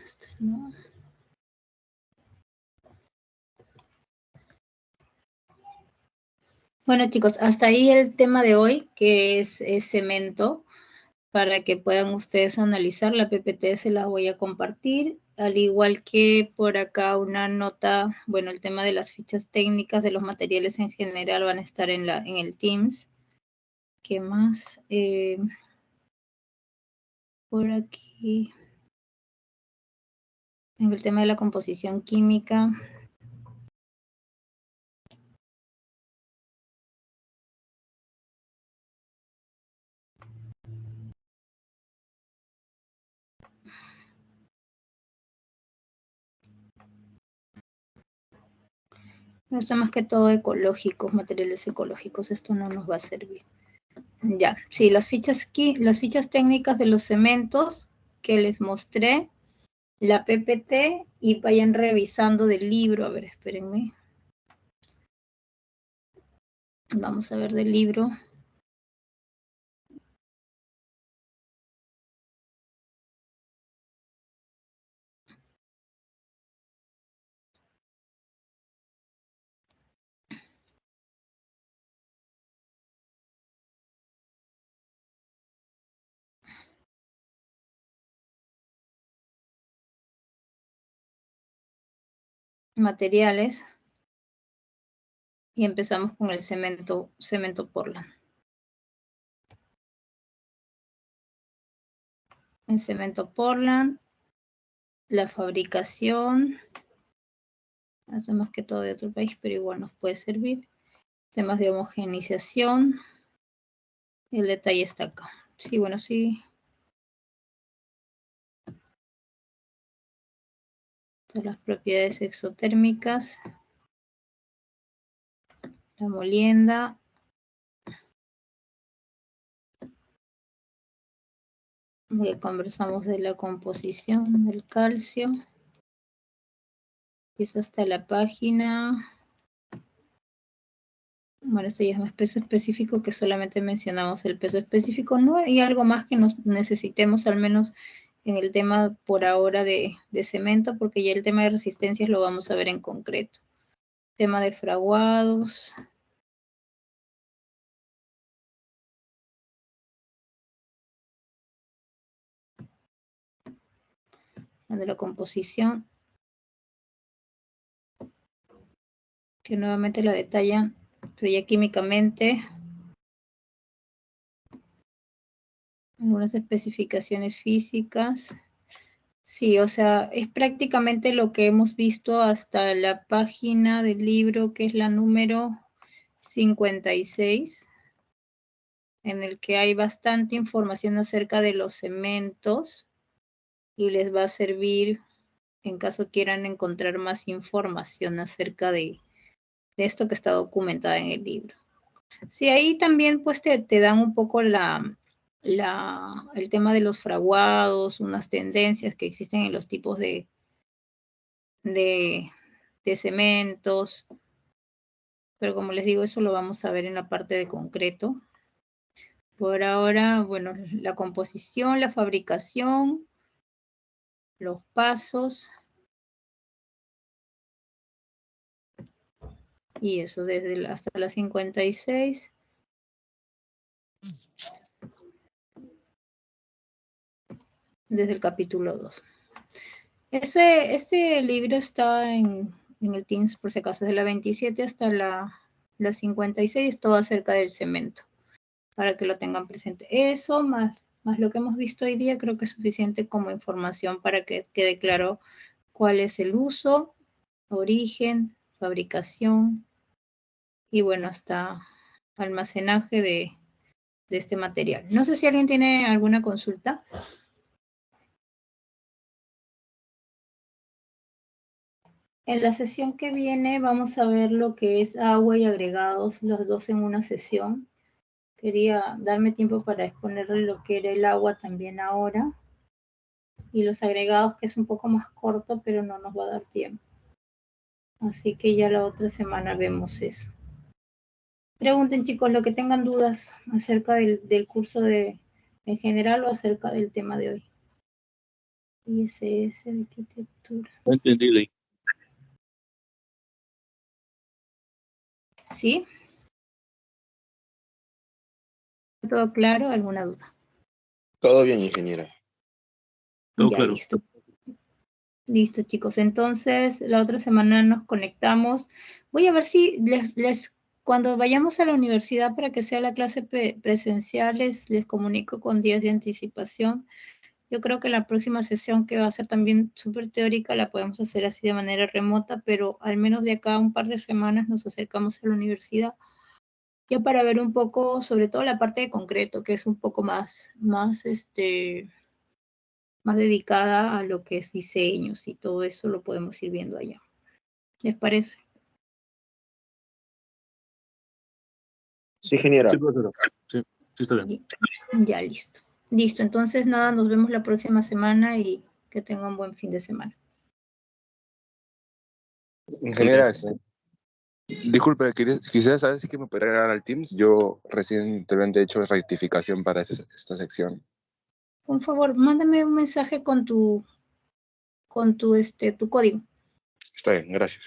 Este no. Bueno, chicos, hasta ahí el tema de hoy, que es cemento, para que puedan ustedes analizar. La PPT se la voy a compartir, al igual que por acá una nota, bueno, el tema de las fichas técnicas de los materiales en general van a estar en el Teams. ¿Qué más? Por aquí, en el tema de la composición química. Esto más que todo ecológicos, materiales ecológicos, esto no nos va a servir. Ya, sí, las fichas técnicas de los cementos que les mostré, la PPT, y vayan revisando del libro. A ver, espérenme. Vamos a ver del libro. Materiales. Y empezamos con el cemento Portland. El cemento Portland, la fabricación, hace más que todo de otro país, pero igual nos puede servir. Temas de homogeneización. El detalle está acá. Sí, bueno, sí. Las propiedades exotérmicas. La molienda. Conversamos de la composición del calcio. Y es hasta la página. Bueno, esto ya es más peso específico, que solamente mencionamos el peso específico. No hay algo más que nos necesitemos, al menos en el tema por ahora de cemento, porque ya el tema de resistencias lo vamos a ver en concreto. Tema de fraguados. De la composición, que nuevamente la detallan, pero ya químicamente. Algunas especificaciones físicas. Sí, o sea, es prácticamente lo que hemos visto hasta la página del libro, que es la número 56, en el que hay bastante información acerca de los cementos. y les va a servir en caso quieran encontrar más información acerca de esto que está documentada en el libro. Sí, ahí también pues te dan un poco el tema de los fraguados, unas tendencias que existen en los tipos de cementos, pero como les digo, eso lo vamos a ver en la parte de concreto. Por ahora, bueno, la composición, la fabricación, los pasos, y eso desde hasta la 56. Desde el capítulo 2. Este libro está en el Teams, por si acaso, de la 27 hasta la 56, todo acerca del cemento, para que lo tengan presente. Eso más lo que hemos visto hoy día, creo que es suficiente como información para que quede claro cuál es el uso, origen, fabricación y bueno, hasta almacenaje de este material. No sé si alguien tiene alguna consulta. En la sesión que viene vamos a ver lo que es agua y agregados, los dos en una sesión. Quería darme tiempo para exponerle lo que era el agua también ahora. Y los agregados, que es un poco más corto, pero no nos va a dar tiempo. Así que ya la otra semana vemos eso. Pregunten, chicos, lo que tengan dudas acerca del curso en general o acerca del tema de hoy. ISS de arquitectura. No entendí. ¿Sí? ¿Todo claro? ¿Alguna duda? Todo bien, ingeniera. Todo Ya, claro. listo. Listo, chicos. Entonces, la otra semana nos conectamos. Voy a ver si cuando vayamos a la universidad para que sea la clase presencial, les comunico con días de anticipación. Yo creo que la próxima sesión, que va a ser también súper teórica, la podemos hacer así de manera remota, pero al menos de acá a un par de semanas nos acercamos a la universidad, ya para ver un poco, sobre todo la parte de concreto, que es un poco más dedicada a lo que es diseños y todo eso lo podemos ir viendo allá. ¿Les parece? Sí, ingeniera. Sí, profesora. Sí, está bien. Ya, listo. Listo, entonces nada, nos vemos la próxima semana y que tengan un buen fin de semana. Ingeniera, Disculpe, quisiera saber si que me podría agregar al Teams. Yo recientemente he hecho rectificación para esta sección. Por favor, mándame un mensaje con tu código. está bien, gracias.